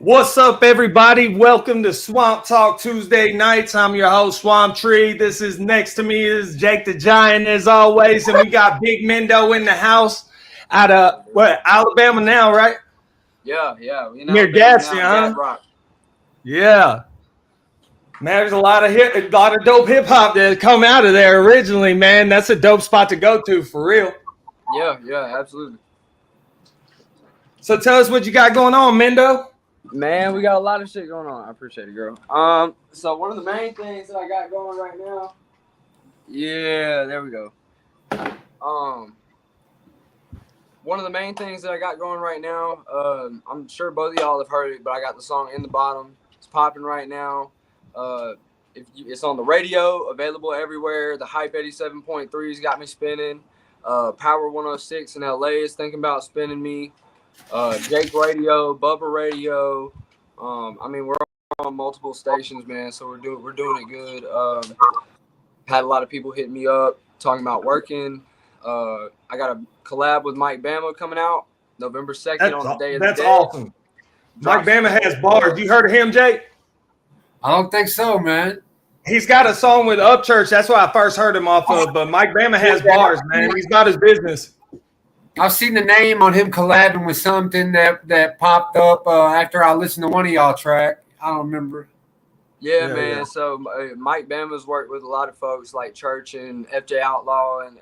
What's up, everybody? Welcome to Swamptalk Tuesday nights. I'm your host, Swamptree. This is next to me is Jake the Giant, as always, and we got Big Mendo in the house out of Alabama now, right? Yeah. Near Gadsden, huh? Rock. Yeah. Man, there's a lot of dope hip hop that come out of there originally, man. That's a dope spot to go to for real. Yeah, absolutely. So tell us what you got going on, Mendo. Man, we got a lot of shit going on. I appreciate it, girl. So one of the main things that I got going right now. Yeah, there we go. One of the main things that I got going right now. I'm sure both of y'all have heard it, but I got the song "In the Bottom." It's popping right now. It's on the radio, available everywhere. The Hype 87.3's got me spinning. Power 106 in LA is thinking about spinning me. Jake Radio, Bubba Radio. We're on multiple stations, man. So we're doing it good. Had a lot of people hitting me up talking about working. I got a collab with Mike Bama coming out November 2nd on the day of the That's Dead. awesome. Mike Bama has bars. You heard of him, Jake? I don't think so, man. He's got a song with Upchurch. That's why I first heard him off of. But Mike Bama has bars, man. He's about his business. I've seen the name on him collabing with something that popped up after I listened to one of y'all track. I don't remember. Yeah, man. Yeah. So Mike Bama's worked with a lot of folks like Church and FJ Outlaw and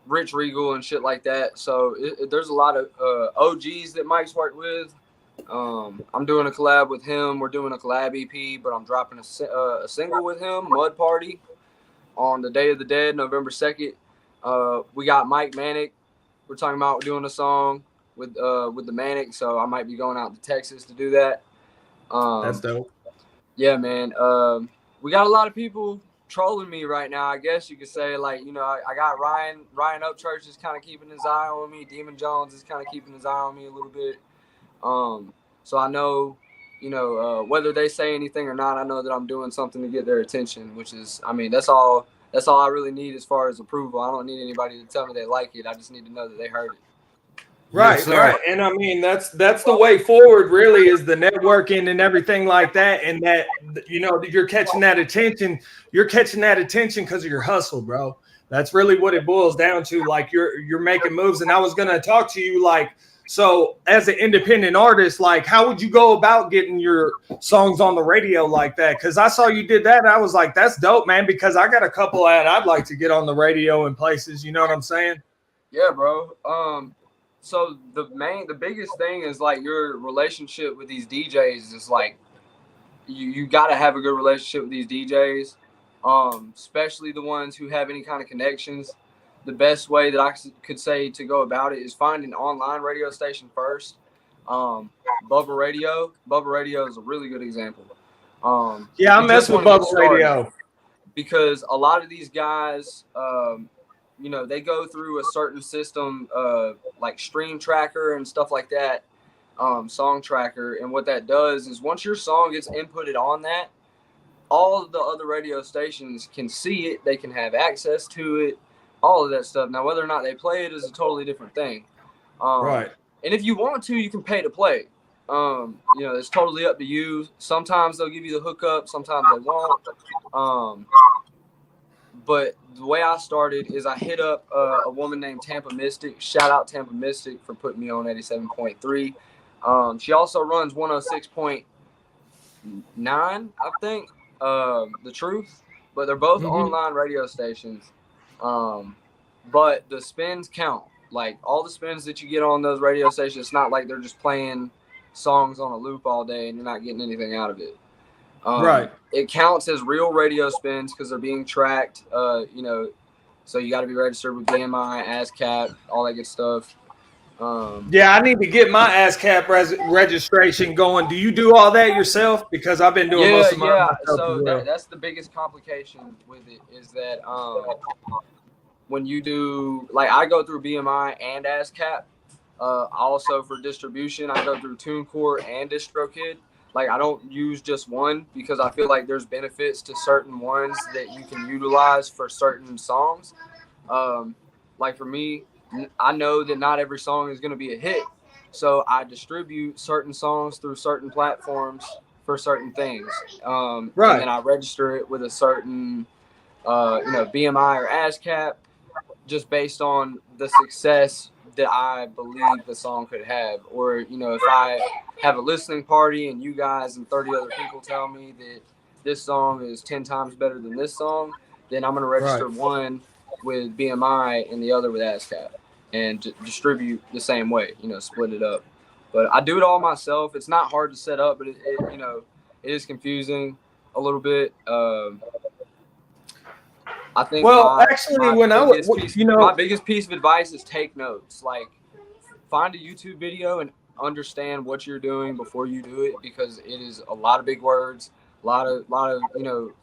Rich Regal and shit like that. So there's a lot of OGs that Mike's worked with. I'm doing a collab with him. We're doing a collab EP, but I'm dropping a single with him, Mud Party, on the Day of the Dead, November 2nd. We got Mike Manic. We're talking about doing a song with the Manic, so I might be going out to Texas to do that. That's dope. Yeah, man. We got a lot of people trolling me right now, I guess you could say. Like, I got Ryan Upchurch is kind of keeping his eye on me. Demon Jones is kind of keeping his eye on me a little bit. So I know, whether they say anything or not, I know that I'm doing something to get their attention, which is, that's all I really need as far as approval. I don't need anybody to tell me they like it. I just need to know that they heard it. Right, right. And that's the way forward, really, is the networking and everything like that. And that, you're catching that attention. You're catching that attention because of your hustle, bro. That's really what it boils down to. Like, you're making moves. And I was going to talk to you, like, so as an independent artist, like, how would you go about getting your songs on the radio like that? Because I saw you did that. And I was like, that's dope, man, because I got a couple that I'd like to get on the radio in places. You know what I'm saying? Yeah, bro. So the biggest thing is like your relationship with these DJs is like you got to have a good relationship with these DJs, especially the ones who have any kind of connections. The best way that I could say to go about it is find an online radio station first. Bubba Radio is a really good example. Yeah, I mess with Bubba Radio because a lot of these guys, they go through a certain system, like Stream Tracker and stuff like that, Song Tracker. And what that does is once your song gets inputted on that, all of the other radio stations can see it. They can have access to it, all of that stuff. Now, whether or not they play it is a totally different thing. Right. And if you want to, you can pay to play. It's totally up to you. Sometimes they'll give you the hookup. Sometimes they won't. But the way I started is I hit up a woman named Tampa Mystic. Shout out Tampa Mystic for putting me on 87.3. She also runs 106.9, I think, The Truth. But they're both online radio stations. But the spins count. Like, all the spins that you get on those radio stations, it's not like they're just playing songs on a loop all day and you're not getting anything out of it. Right. It counts as real radio spins because they're being tracked, so you got to be registered with BMI, ASCAP, all that good stuff. Yeah, I need to get my ASCAP registration going. Do you do all that yourself? Because I've been doing most of mine myself. So that's the biggest complication with it is that when you do, like, I go through BMI and ASCAP. Also for distribution, I go through TuneCore and DistroKid. Like, I don't use just one because I feel like there's benefits to certain ones that you can utilize for certain songs. Like for me, I know that not every song is going to be a hit. So I distribute certain songs through certain platforms for certain things. And then I register it with a certain, BMI or ASCAP, just based on the success that I believe the song could have. Or, if I have a listening party and you guys and 30 other people tell me that this song is 10 times better than this song, then I'm going to register one with BMI and the other with ASCAP and distribute the same way, split it up. But I do it all myself. It's not hard to set up, but it is confusing a little bit. I think my biggest piece of advice is take notes. Like, find a YouTube video and understand what you're doing before you do it, because it is a lot of big words, a lot of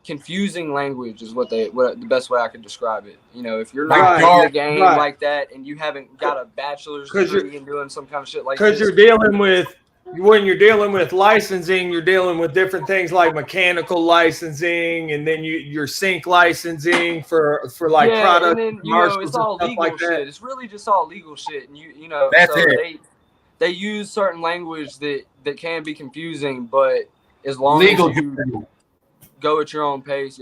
confusing language is what the best way I could describe it. If you're not in the game like that and you haven't got a bachelor's degree and doing some kind of shit like this, because you're dealing with. When you're dealing with licensing, you're dealing with different things like mechanical licensing, and then your sync licensing for like product. And then, it's all legal like shit. It's really just all legal shit, and that's it. They use certain language that can be confusing, but as long as you go at your own pace,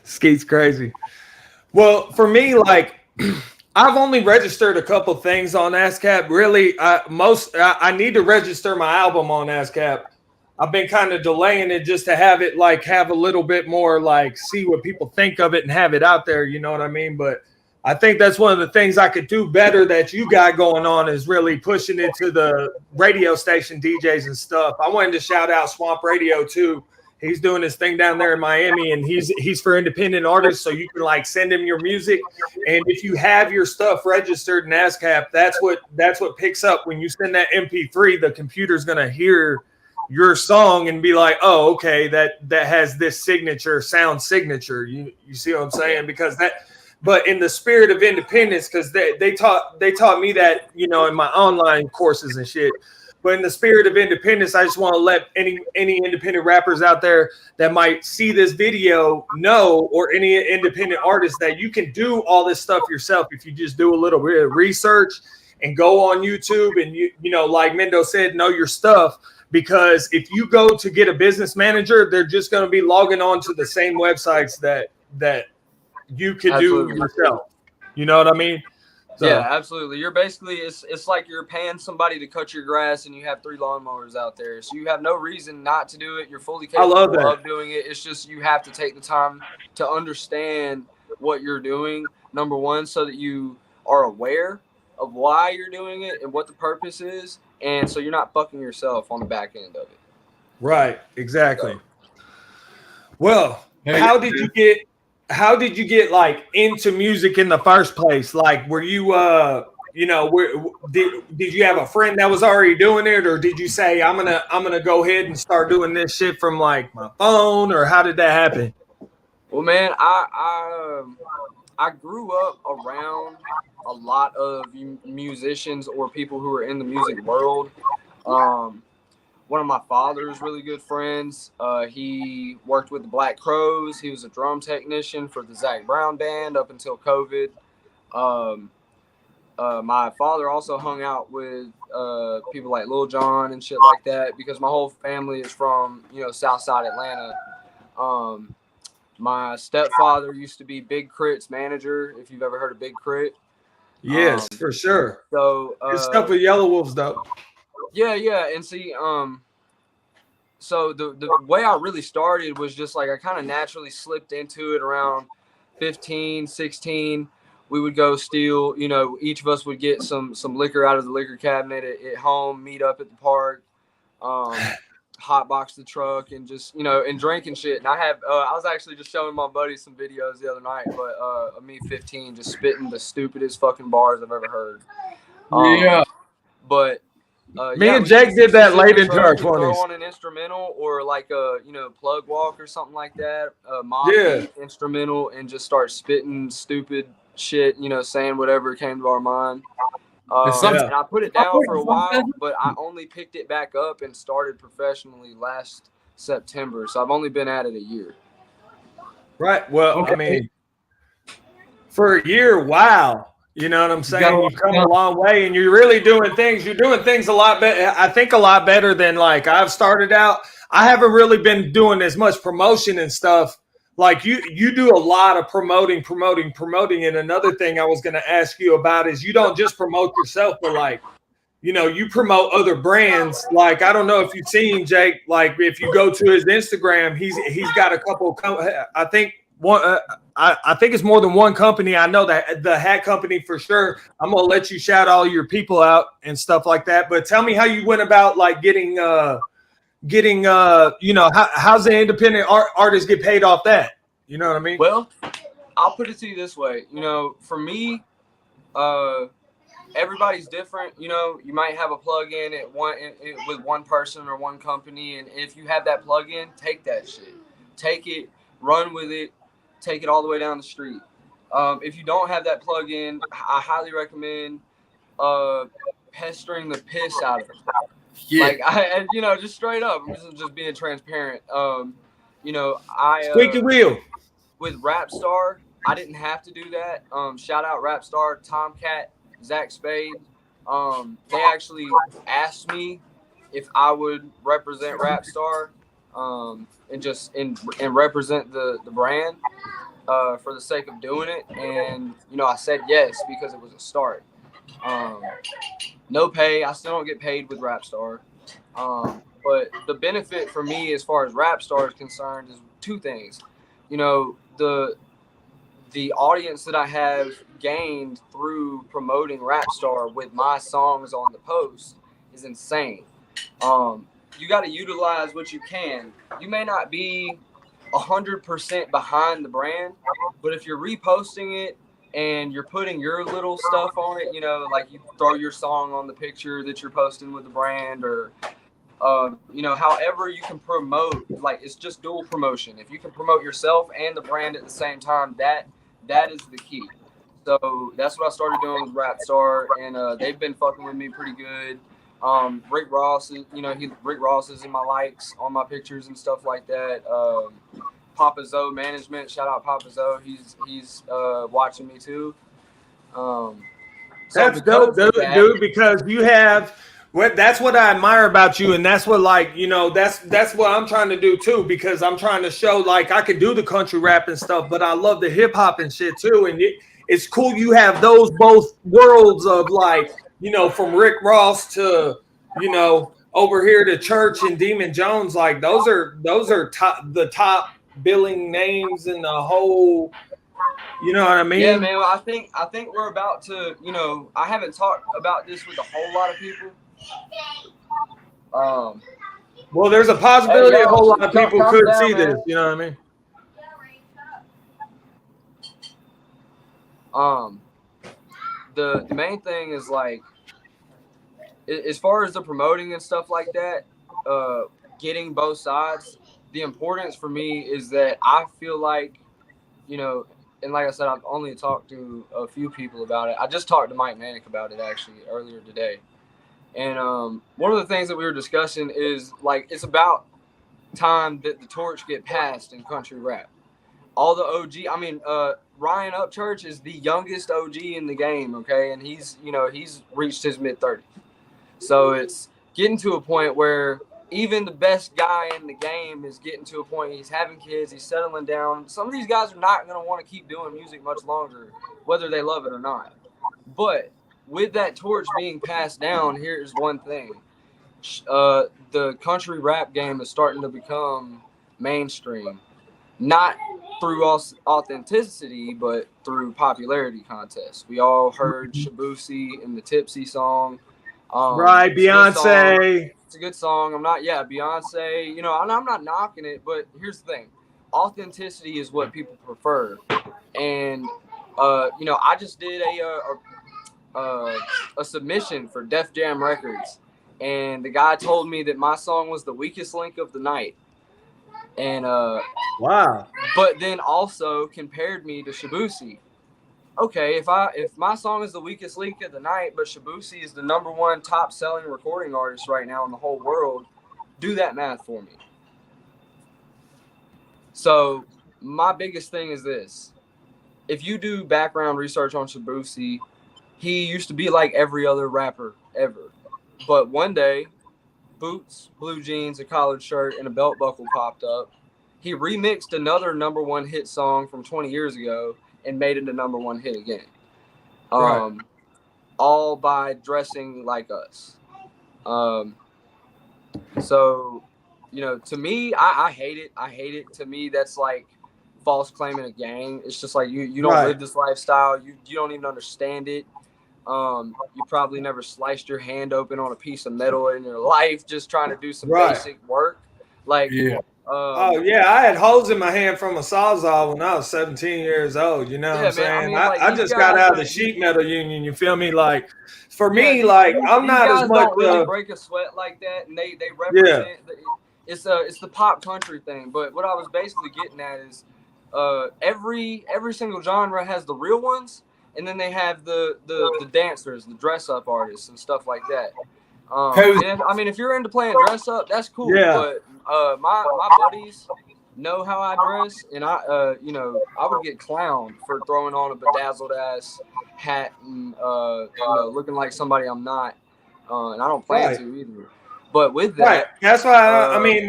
Skeet's crazy. Well, for me, like. I've only registered a couple things on ASCAP. Really, I need to register my album on ASCAP. I've been kind of delaying it just to have it have a little bit more see what people think of it and have it out there. You know what I mean? But I think that's one of the things I could do better that you got going on is really pushing it to the radio station DJs and stuff. I wanted to shout out Swamp Radio too. He's doing his thing down there in Miami, and he's for independent artists, so you can send him your music. And if you have your stuff registered in ASCAP, that's what picks up when you send that MP3. The computer's gonna hear your song and be like, "Oh, okay, that has this sound signature." You see what I'm saying? Because but in the spirit of independence, because they taught me that in my online courses and shit. But in the spirit of independence, I just want to let any independent rappers out there that might see this video know, or any independent artist, that you can do all this stuff yourself if you just do a little bit of research and go on YouTube and like Mendo said, know your stuff. Because if you go to get a business manager, they're just going to be logging on to the same websites that you could do yourself. You know what I mean? So, yeah, absolutely. You're basically it's like you're paying somebody to cut your grass and you have 3 lawnmowers out there. So you have no reason not to do it. You're fully capable of doing it. It's just you have to take the time to understand what you're doing, number one, so that you are aware of why you're doing it and what the purpose is, and so you're not fucking yourself on the back end of it. Right, exactly. So. Well, how did you get into music in the first place? Were you did you have a friend that was already doing it, or did you say I'm gonna go ahead and start doing this shit from my phone, or how did that happen? Well, man, I grew up around a lot of musicians or people who are in the music world. One of my father's really good friends, he worked with the Black Crowes. He was a drum technician for the Zac Brown band up until COVID. My father also hung out with people like Lil Jon and shit like that, because my whole family is from Southside Atlanta. My stepfather used to be Big Crit's manager, if you've ever heard of Big Crit. Yes, for sure. So good stuff with Yellow Wolves, though. Yeah, and see, so the way I really started was just I kind of naturally slipped into it around 15, 16. We would go steal, each of us would get some liquor out of the liquor cabinet at home, meet up at the park, hotbox the truck, and just, and drink and shit. And I was actually just showing my buddies some videos the other night, but of me 15 just spitting the stupidest fucking bars I've ever heard. But me and Jake did that late into our 20s. Throw on an instrumental or plug walk or something like that, mob instrumental, and just start spitting stupid shit, saying whatever came to our mind. And I put it down for a while, but I only picked it back up and started professionally last September. So I've only been at it a year. Right. Well, okay. I mean, For a year, wow. You know what I'm saying? You've come a long way, and you're really doing things. You're doing things a lot better. I think a lot better than like I've started out. I haven't really been doing as much promotion and stuff. Like you do a lot of promoting. And another thing I was going to ask you about is you don't just promote yourself, but like, you know, you promote other brands. Like, I don't know if you've seen Jake. Like, if you go to his Instagram, he's got a couple. I think one. I think it's more than one company. I know that the hat company for sure. I'm gonna let you shout all your people out and stuff like that. But tell me how you went about like getting you know, how's the independent artists get paid off that? You know what I mean? Well, I'll put it to you this way. You know, for me, everybody's different. You know, you might have a plug-in with one person or one company, and if you have that plug-in, take that shit. Take it, run with it, take it all the way down the street. If you don't have that plug-in, I highly recommend pestering the piss out of it. Yeah. Like, you know, just straight up, I'm just being transparent. You know, squeaky wheel. With Rapstar, I didn't have to do that. Shout out Rapstar, Tomcat, Zach Spade. They actually asked me if I would represent Rapstar and represent the brand for the sake of doing it. And, you know, I said yes because it was a start. No pay. I still don't get paid with Rapstar. But the benefit for me as far as Rapstar is concerned is two things. You know, the audience that I have gained through promoting Rapstar with my songs on the post is insane. You got to utilize what you can. You may not be 100% behind the brand, but if you're reposting it and you're putting your little stuff on it, you know, like you throw your song on the picture that you're posting with the brand, or you know, however you can promote, like it's just dual promotion. If you can promote yourself and the brand at the same time, that is the key. So that's what I started doing with Rapstar, and they've been fucking with me pretty good. Rick Ross is, you know, Rick Ross is in my likes on my pictures and stuff like that. Papa Zoe Management, shout out Papa Zoe. He's watching me too. That's dope, dude, because you have. That's what I admire about you, and that's what, like, you know, that's what I'm trying to do too, because I'm trying to show like I can do the country rap and stuff, but I love the hip hop and shit too, and it's cool you have those both worlds of, like, you know, from Rick Ross to, you know, over here to Church and Demon Jones. Like those are the top billing names in the whole. You know what I mean? Yeah, man. Well, I think we're about to. You know, I haven't talked about this with a whole lot of people. Well, there's a possibility a whole lot of people could see this. You know what I mean? The main thing is, like, as far as the promoting and stuff like that, getting both sides. The importance for me is that I feel like, you know, and like I said, I've only talked to a few people about it. I just talked to Mike Manic about it actually earlier today. And one of the things that we were discussing is, like, it's about time that the torch get passed in country rap. All the OG, I mean, Ryan Upchurch is the youngest OG in the game, okay? And he's reached his mid-30s. So it's getting to a point where even the best guy in the game is getting to a point, he's having kids, he's settling down. Some of these guys are not going to want to keep doing music much longer, whether they love it or not. But with that torch being passed down, here's one thing. The country rap game is starting to become mainstream. Not through authenticity, but through popularity contests. We all heard Shabusi in the Tipsy song. Right, Beyonce. It's a good song. Beyonce. You know, I'm not knocking it, but here's the thing. Authenticity is what people prefer. And, you know, I just did a submission for Def Jam Records, and the guy told me that my song was the weakest link of the night. And wow. But then also compared me to Shabusi. Okay, if my song is the weakest link of the night, but Shabusi is the #1 top selling recording artist right now in the whole world, do that math for me. So my biggest thing is this. if you do background research on Shabusi, he used to be like every other rapper ever. But one day, boots, blue jeans, a collared shirt, and a belt buckle popped up. He remixed another #1 hit song from 20 years ago and made it a #1 hit again. Right. All by dressing like us. So, you know, to me, I hate it. I hate it. To me, that's like false claiming a gang. It's just like you don't live this lifestyle. You don't even understand it. You probably never sliced your hand open on a piece of metal in your life just trying to do some basic work. Like, oh yeah, I had holes in my hand from a sawzall when I was 17 years old. You know what I'm saying? I mean, like, I just got out of the sheet metal union. You feel me? Like, for me, like I'm not as much. Don't really break a sweat like that, and they represent. It's the pop country thing. But what I was basically getting at is, every single genre has the real ones, and then they have the dancers, the dress up artists, and stuff like that. And if you're into playing dress up, that's cool. Yeah. But my buddies know how I dress, and I would get clowned for throwing on a bedazzled ass hat and looking like somebody I'm not, and I don't plan to either. But with that, that's why I mean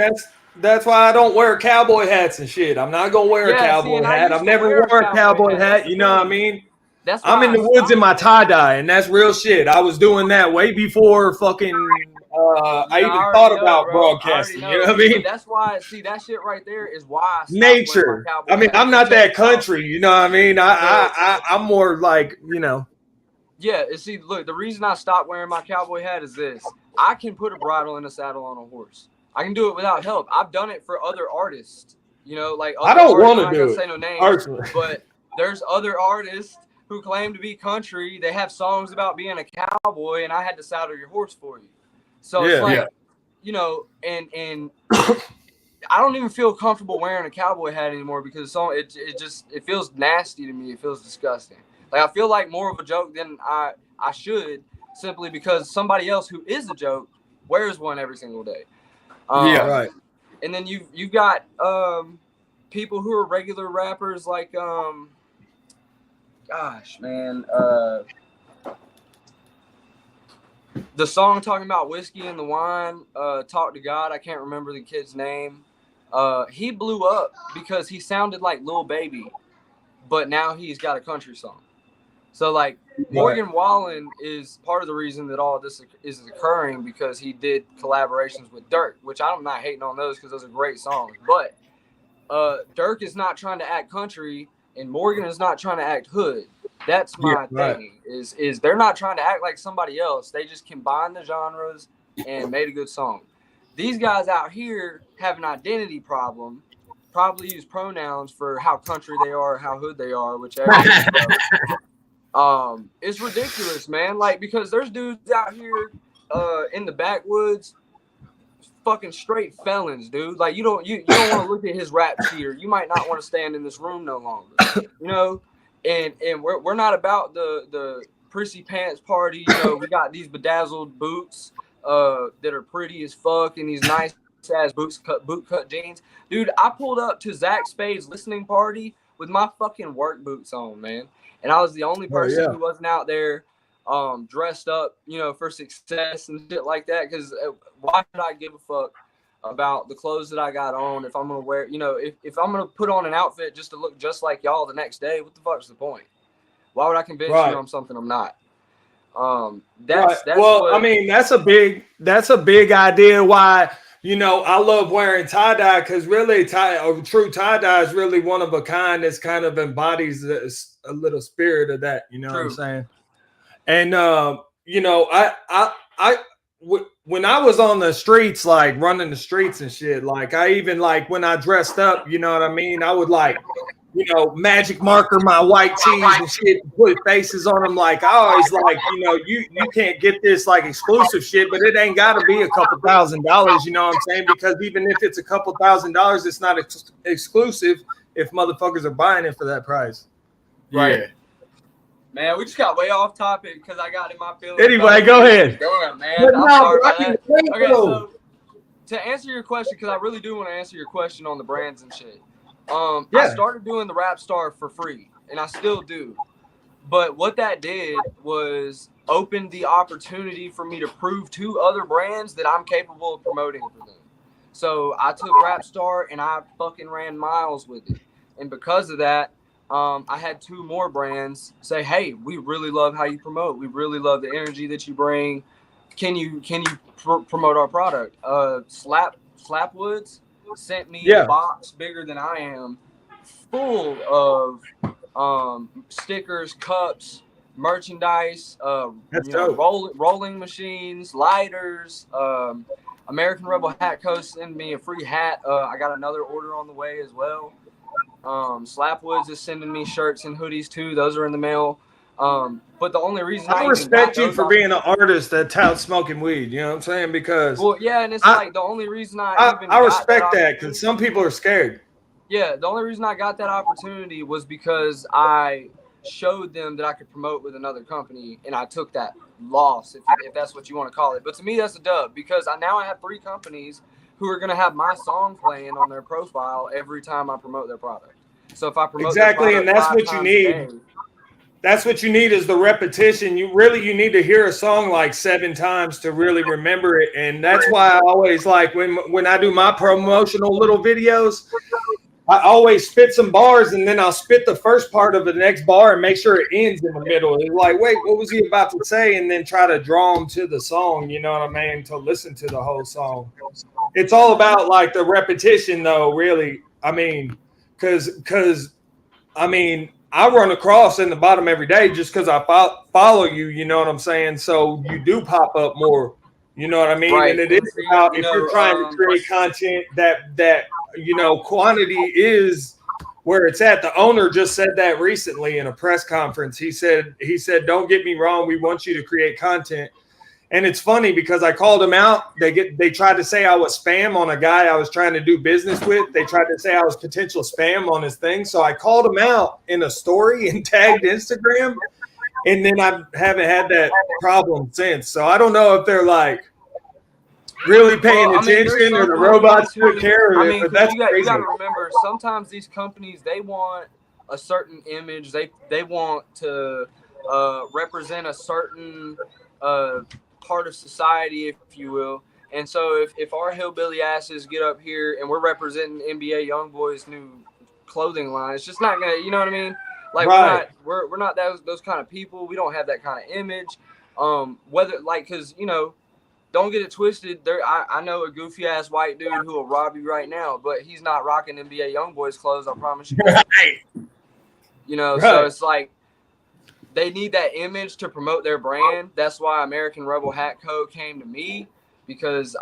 that's why I don't wear cowboy hats and shit. I'm not gonna wear a cowboy hat. I've never worn a cowboy hat. You know what I mean? I'm in the woods in my tie-dye, and that's real shit. I was doing that way before fucking I even thought about broadcasting. You know what I mean? That's why, see, that shit right there is why nature. I mean, I'm not that country. You know what I mean? I'm more like, you know. Yeah, see, look, the reason I stopped wearing my cowboy hat is this. I can put a bridle and a saddle on a horse. I can do it without help. I've done it for other artists. You know, like I don't want to do it. Say no names, but there's other artists who claim to be country. They have songs about being a cowboy, and I had to saddle your horse for you. So it's like, you know, and I don't even feel comfortable wearing a cowboy hat anymore because it feels nasty to me. It feels disgusting. Like, I feel like more of a joke than I should, simply because somebody else who is a joke wears one every single day. And then you've got people who are regular rappers like gosh, man. The song talking about whiskey and the wine, Talk to God. I can't remember the kid's name. He blew up because he sounded like Lil Baby, but now he's got a country song. So, like, Morgan Wallen is part of the reason that all this is occurring because he did collaborations with Dirk, which I'm not hating on those because those are great songs. But Dirk is not trying to act country, and Morgan is not trying to act hood. That's my thing. Is they're not trying to act like somebody else. They just combined the genres and made a good song. These guys out here have an identity problem. Probably use pronouns for how country they are, or how hood they are, whichever. It's ridiculous, man. Like, because there's dudes out here in the backwoods, fucking straight felons, dude. Like, you don't want to look at his rap sheet, or you might not want to stand in this room no longer. You know, and we're not about the prissy pants party. You know, we got these bedazzled boots that are pretty as fuck, and these nice ass boot cut jeans. Dude, I pulled up to Zach Spade's listening party with my fucking work boots on, man. And I was the only person who wasn't out there dressed up, you know, for success and shit like that. Because why should I give a fuck about the clothes that I got on if I'm going to wear, you know, if I'm going to put on an outfit just to look just like y'all the next day, what the fuck's the point? Why would I convince you I'm something I'm not? That's well, I mean, that's a big idea why, you know, I love wearing tie-dye because really true tie-dye is really one of a kind that's kind of embodies a little spirit of that, you know what I'm saying? And, you know, when I was on the streets, like running the streets and shit, like I even like when I dressed up, you know what I mean? I would like, you know, magic marker my white tees and shit, put faces on them. Like I always like, you know, you can't get this like exclusive shit, but it ain't got to be a couple $1,000s, you know what I'm saying? Because even if it's a couple $1,000s, it's not exclusive if motherfuckers are buying it for that price. Right. Yeah. Man, we just got way off topic because I got in my feelings. Anyway, go ahead. Damn, man. I'm sorry about that. Okay, so to answer your question, because I really do want to answer your question on the brands and shit. I started doing the Rap Star for free. and I still do. But what that did was open the opportunity for me to prove to other brands that I'm capable of promoting for them. So I took Rapstar and I fucking ran miles with it. And because of that, I had 2 more brands say, "Hey, we really love how you promote. We really love the energy that you bring. Can you promote our product?" Slapwoods sent me a box bigger than I am, full of stickers, cups, merchandise, rolling machines, lighters. American Rebel Hat Co. sent me a free hat. I got another order on the way as well. Slapwoods is sending me shirts and hoodies too. Those are in the mail. But the only reason I respect you for being an artist that touts smoking weed. You know what I'm saying? Because and it's like the only reason I respect that because some people are scared. Yeah, the only reason I got that opportunity was because I showed them that I could promote with another company, and I took that loss, if that's what you want to call it. But to me, that's a dub because now I have 3 companies who are going to have my song playing on their profile every time I promote their product. So if I promote exactly, and that's what you need. That's what you need is the repetition. You need to hear a song like 7 times to really remember it, and that's why I always like when I do my promotional little videos. I always spit some bars, and then I'll spit the first part of the next bar and make sure it ends in the middle. It's like, wait, what was he about to say? And then try to draw them to the song, you know what I mean, to listen to the whole song. It's all about, like, the repetition, though, really. I mean, because I run across in the bottom every day just because I follow you, you know what I'm saying? So you do pop up more, you know what I mean? Right. And it is about if you're trying to create content that quantity is where it's at. The owner just said that recently in a press conference. He said, don't get me wrong, we want you to create content. And it's funny because I called him out. They tried to say I was spam on a guy I was trying to do business with. They tried to say I was potential spam on his thing. So I called him out in a story and tagged Instagram. And then I haven't had that problem since. So I don't know if they're like really paying attention or the robots took care of it. But that's crazy. You got to remember, sometimes these companies, they want a certain image. They want to represent a certain part of society, if you will. And so if our hillbilly asses get up here and we're representing NBA YoungBoy's new clothing line, it's just not gonna, you know what I mean? Like, right. we're not those kind of people. We don't have that kind of image. Because don't get it twisted. I know a goofy ass white dude who will rob you right now, but he's not rocking NBA YoungBoy's clothes. I promise you. Right. So it's like, they need that image to promote their brand. That's why American Rebel Hat Co. came to me, because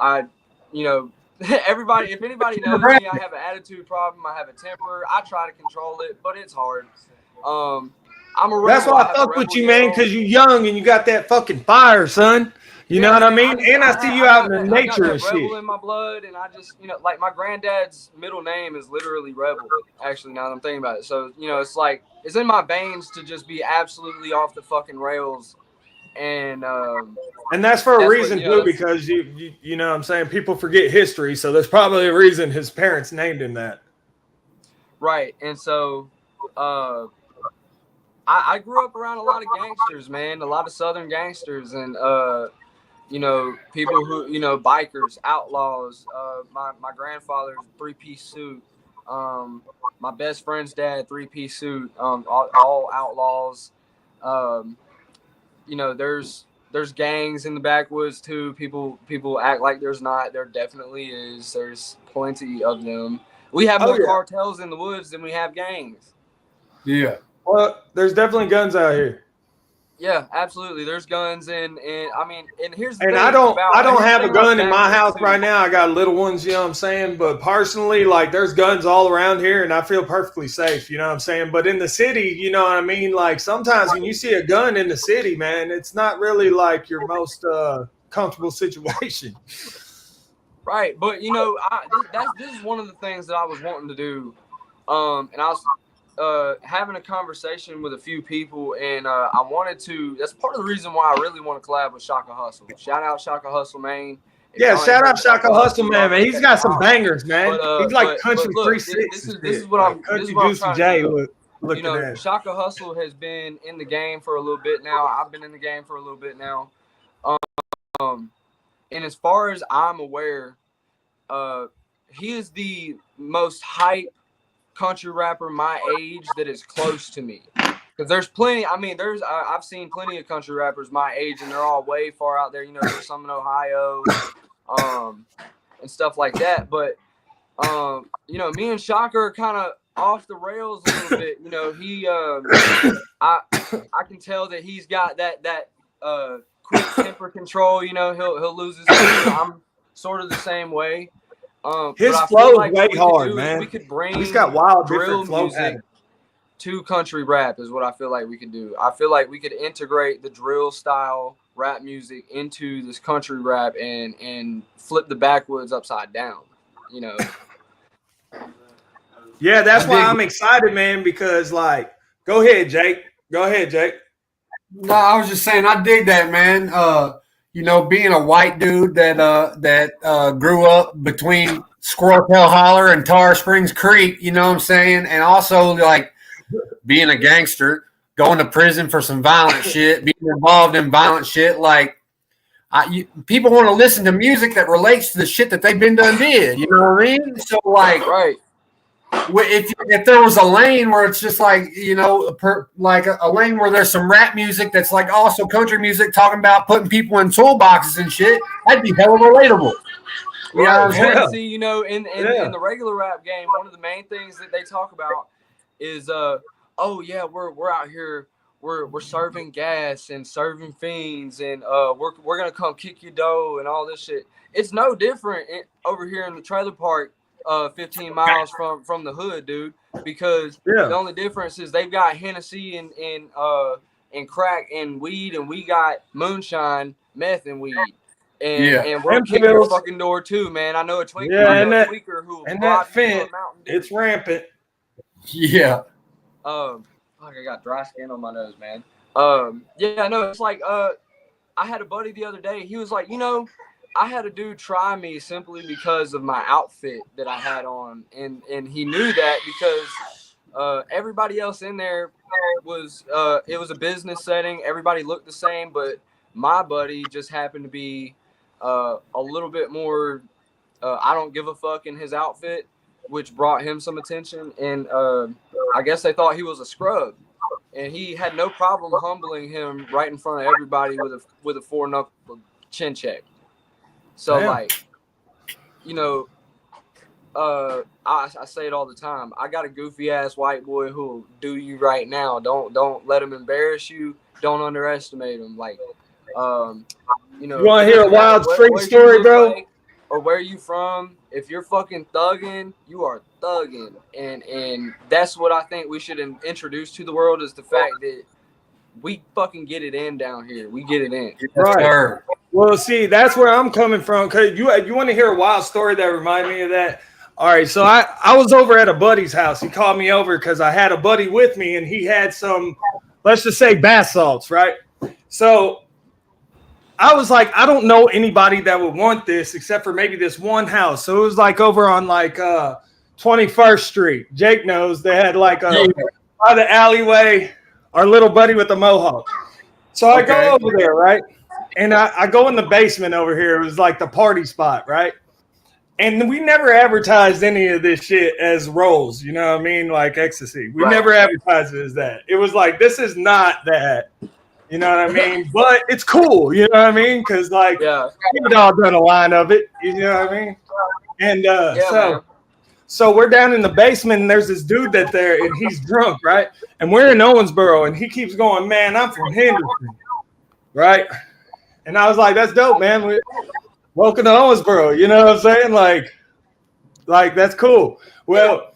everybody, if anybody knows me, I have an attitude problem. I have a temper. I try to control it, but it's hard. I'm a rebel. That's why I fuck with you, man, because you're young and you got that fucking fire, son. You know what I mean? I see you out in the nature and shit. I got rebel in my blood, and I just, like my granddad's middle name is literally Rebel, actually, now that I'm thinking about it. So, it's like, it's in my veins to just be absolutely off the fucking rails. And that's for a reason, too, because you know what I'm saying? People forget history, so there's probably a reason his parents named him that. Right. And so I grew up around a lot of gangsters, man, a lot of Southern gangsters, and people who, bikers, outlaws. My grandfather's 3-piece suit. My best friend's dad, 3-piece suit. All outlaws. There's gangs in the backwoods too. People act like there's not. There definitely is. There's plenty of them. We have more cartels in the woods than we have gangs. Yeah. Well, there's definitely guns out here. Yeah, absolutely. There's guns and here's the thing. I don't have a gun in my house right now. I got little ones, you know what I'm saying? But personally, like, there's guns all around here and I feel perfectly safe, you know what I'm saying? But in the city, you know what I mean? Like, sometimes when you see a gun in the city, man, it's not really like your most comfortable situation. Right. But this is one of the things that I was wanting to do. And I was having a conversation with a few people, and I wanted to. That's part of the reason why I really want to collab with Shaka Hustle. Shout out Shaka Hustle, man. Shout out Shaka Hustle, man. Man, he's got some bangers, man. He's like country 360. This is what I'm Juicy J. looking you know, at it. Shaka Hustle has been in the game for a little bit now. I've been in the game for a little bit now. And as far as I'm aware, he is the most hype country rapper my age that is close to me. Because there's plenty. I mean, I've seen plenty of country rappers my age, and they're all way far out there. You know, there's some in Ohio, and stuff like that. But you know, me and Shaka are kind of off the rails a little bit. You know, I can tell that he's got that quick temper control. You know, he'll lose his temper. I'm sort of the same way. His flow is way hard, man. We could bring he's got wild drill different flow music to country rap is what I feel like we could do. I feel like we could integrate the drill style rap music into this country rap and flip the backwoods upside down. You know. Yeah, that's why I'm excited, man, because like, go ahead, Jake. Go ahead, Jake. No, I was just saying I dig that, man. You know, being a white dude that grew up between Squirrel Tail Holler and Tar Springs Creek, you know what I'm saying? And also like being a gangster, going to prison for some violent shit, being involved in violent shit, like people want to listen to music that relates to the shit that they've been done did. You know what I mean? So like, right. If there was a lane where it's just like, you know, like a lane where there's some rap music that's like also country music talking about putting people in toolboxes and shit, that'd be hella relatable. You know what I'm saying? See, you know, in the regular rap game, one of the main things that they talk about is, oh yeah, we're out here, we're serving gas and serving fiends, and we're gonna come kick your dough and all this shit. It's no different over here in the trailer park. 15 miles from the hood, dude, because the only difference is they've got Hennessy and crack and weed, and we got moonshine, meth, and weed. And we're kicking your fucking door too, man. I know a tweaker who will that fent, it's rampant. Yeah. Fuck, I got dry skin on my nose, man. Yeah, no, it's like I had a buddy the other day. He was like, you know, I had a dude try me simply because of my outfit that I had on, and he knew that because everybody else in there was it was a business setting. Everybody looked the same, but my buddy just happened to be a little bit more I don't give a fuck in his outfit, which brought him some attention. And I guess they thought he was a scrub, and he had no problem humbling him right in front of everybody with a 4-knuckle chin check. So like, you know, I say it all the time. I got a goofy ass white boy who'll do you right now. Don't let him embarrass you. Don't underestimate him. Like, you know, you want to hear a wild street story, bro? Like, or where you from? If you're fucking thugging, you are thugging, and that's what I think we should introduce to the world is the fact that we fucking get it in down here. We get it in. Right. Well, see, that's where I'm coming from. Cause you want to hear a wild story that reminded me of that. All right, so I was over at a buddy's house. He called me over because I had a buddy with me, and he had some, let's just say, bath salts, right? So I was like, I don't know anybody that would want this except for maybe this one house. So it was like over on like 21st Street. Jake knows they had like by the alleyway. Our little buddy with the mohawk. So I go over there, right? And I go in the basement over here. It was like the party spot, right? And we never advertised any of this shit as rolls, you know what I mean? Like ecstasy. We never advertised it as that. It was like, this is not that, you know what I mean? But it's cool, you know what I mean? Because like, we've all done a line of it, you know what I mean? And so we're down in the basement, and there's this dude that's there, and he's drunk, right? And we're in Owensboro, and he keeps going, man, I'm from Henderson, right? And I was like, that's dope, man. Welcome to Owensboro, you know what I'm saying? Like that's cool. Well,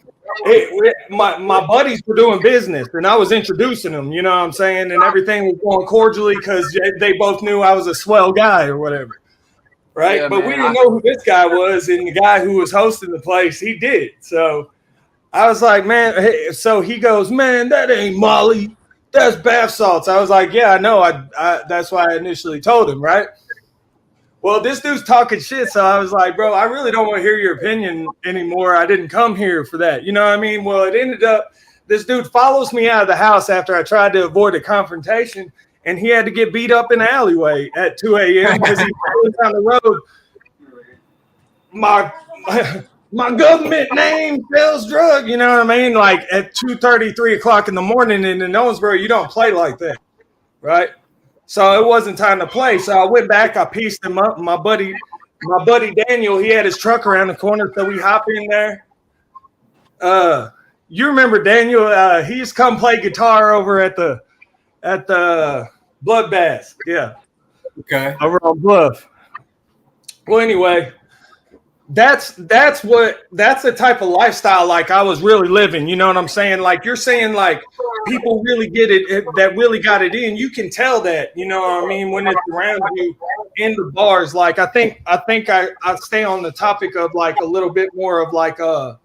my buddies were doing business, and I was introducing them, you know what I'm saying? And everything was going cordially because they both knew I was a swell guy or whatever. Right, but we didn't know who this guy was, and the guy who was hosting the place, he did. So I was like, man. Hey, so he goes, man, that ain't Molly, that's bath salts. I was like, yeah, I know. I that's why I initially told him, right? Well, this dude's talking shit, so I was like, bro, I really don't want to hear your opinion anymore. I didn't come here for that, you know what I mean? Well, it ended up This dude follows me out of the house after I tried to avoid a confrontation, and he had to get beat up in the alleyway at 2 a.m. because he was down the road. My government name sells drug, you know what I mean? Like at 2:30, 3 o'clock in the morning in Owensboro, you don't play like that, right? So it wasn't time to play. So I went back, I pieced him up. My buddy Daniel, he had his truck around the corner, so we hop in there. You remember Daniel? He used to come play guitar over at the Bloodbath. Yeah. Okay. Over on Bluff. Well, anyway. That's the type of lifestyle like I was really living. You know what I'm saying? Like you're saying, like people really get it, that really got it in. You can tell that, you know what I mean, when it's around you in the bars. Like I think I stay on the topic of like a little bit more of like a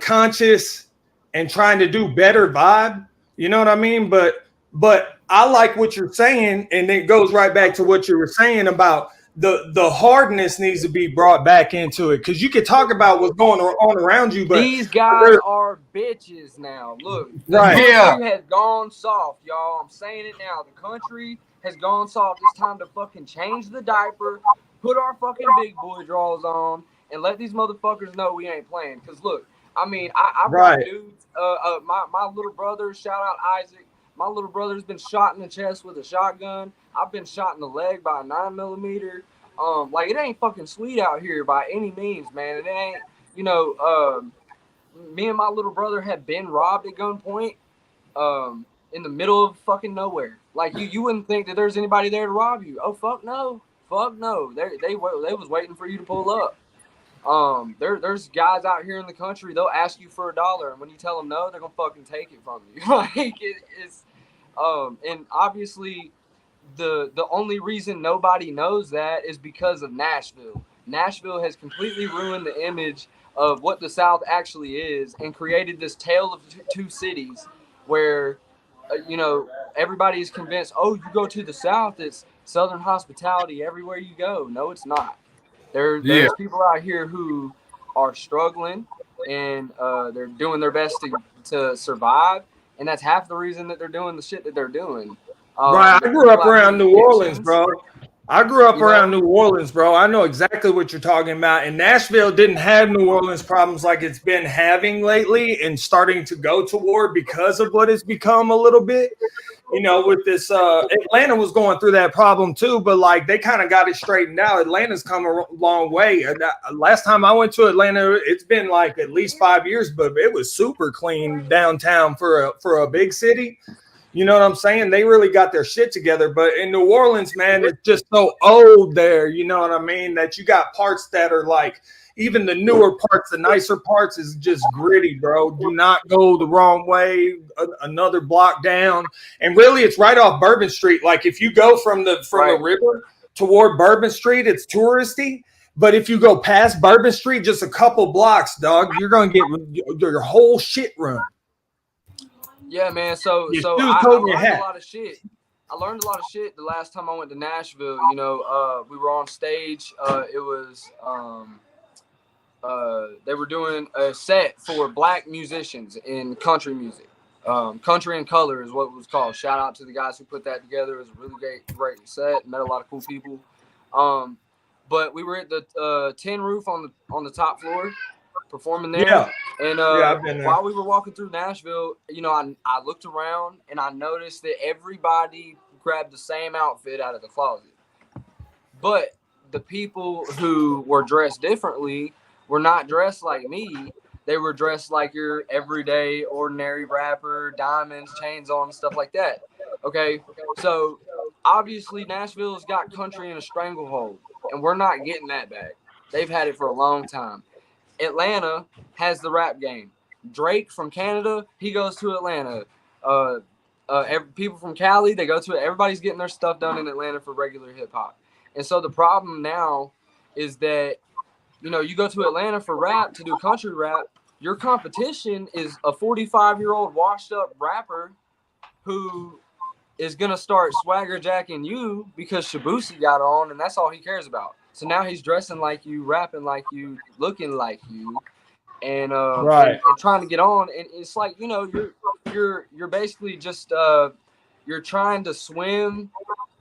conscious and trying to do better vibe. You know what I mean? But I like what you're saying, and it goes right back to what you were saying about the hardness needs to be brought back into it, because you can talk about what's going on around you, but these guys are bitches now. Look, the country has gone soft, y'all. I'm saying it now. The country has gone soft. It's time to fucking change the diaper, put our fucking big boy draws on, and let these motherfuckers know we ain't playing. Because look, I mean, I brought dudes. My little brother, shout out Isaac. My little brother's been shot in the chest with a shotgun. I've been shot in the leg by a 9mm. Like it ain't fucking sweet out here by any means, man. It ain't, you know, me and my little brother have been robbed at gunpoint, in the middle of fucking nowhere. Like you wouldn't think that there's anybody there to rob you. Oh fuck no. They was waiting for you to pull up. There's guys out here in the country, they'll ask you for $1, and when you tell them no, they're gonna fucking take it from you. Like it's and obviously the only reason nobody knows that is because of Nashville. Nashville has completely ruined the image of what the South actually is and created this tale of two cities where you know, everybody is convinced, oh, you go to the South, it's Southern hospitality everywhere you go. No, it's not. There's people out here who are struggling, and they're doing their best to survive, and that's half the reason that they're doing the shit that they're doing. Right, I grew up around New Orleans, bro. I know exactly what you're talking about. And Nashville didn't have New Orleans problems like it's been having lately and starting to go toward because of what it's become a little bit. You know, with this, Atlanta was going through that problem too, but like they kind of got it straightened out. Atlanta's come a long way. Last time I went to Atlanta, it's been like at least 5 years, but it was super clean downtown for a big city. You know what I'm saying? They really got their shit together. But in New Orleans, man, it's just so old there. You know what I mean? That you got parts that are like, even the newer parts, the nicer parts is just gritty, bro. Do not go the wrong way, another block down. And really, it's right off Bourbon Street. Like if you go from the river toward Bourbon Street, it's touristy. But if you go past Bourbon Street, just a couple blocks, dog, you're going to get your whole shit run. Yeah, man. So I learned a lot of shit. I learned a lot of shit the last time I went to Nashville. You know, we were on stage. It was they were doing a set for black musicians in country music. Country in Color is what it was called. Shout out to the guys who put that together. It was a really great set. Met a lot of cool people. But we were at the tin roof on the top floor, performing there. Yeah. And while we were walking through Nashville, you know, I looked around and I noticed that everybody grabbed the same outfit out of the closet. But the people who were dressed differently were not dressed like me. They were dressed like your everyday, ordinary rapper, diamonds, chains on, stuff like that. Okay, so obviously Nashville's got country in a stranglehold, and we're not getting that back. They've had it for a long time. Atlanta has the rap game. Drake from Canada, he goes to Atlanta. People from Cali, they go to it. Everybody's getting their stuff done in Atlanta for regular hip hop. And so the problem now is that, you know, you go to Atlanta for rap, to do country rap, your competition is a 45-year-old washed up rapper who is going to start swagger jacking you because Shabusi got on, and that's all he cares about. So now he's dressing like you, rapping like you, looking like you, and trying to get on. And it's like, you know, you're basically just you're trying to swim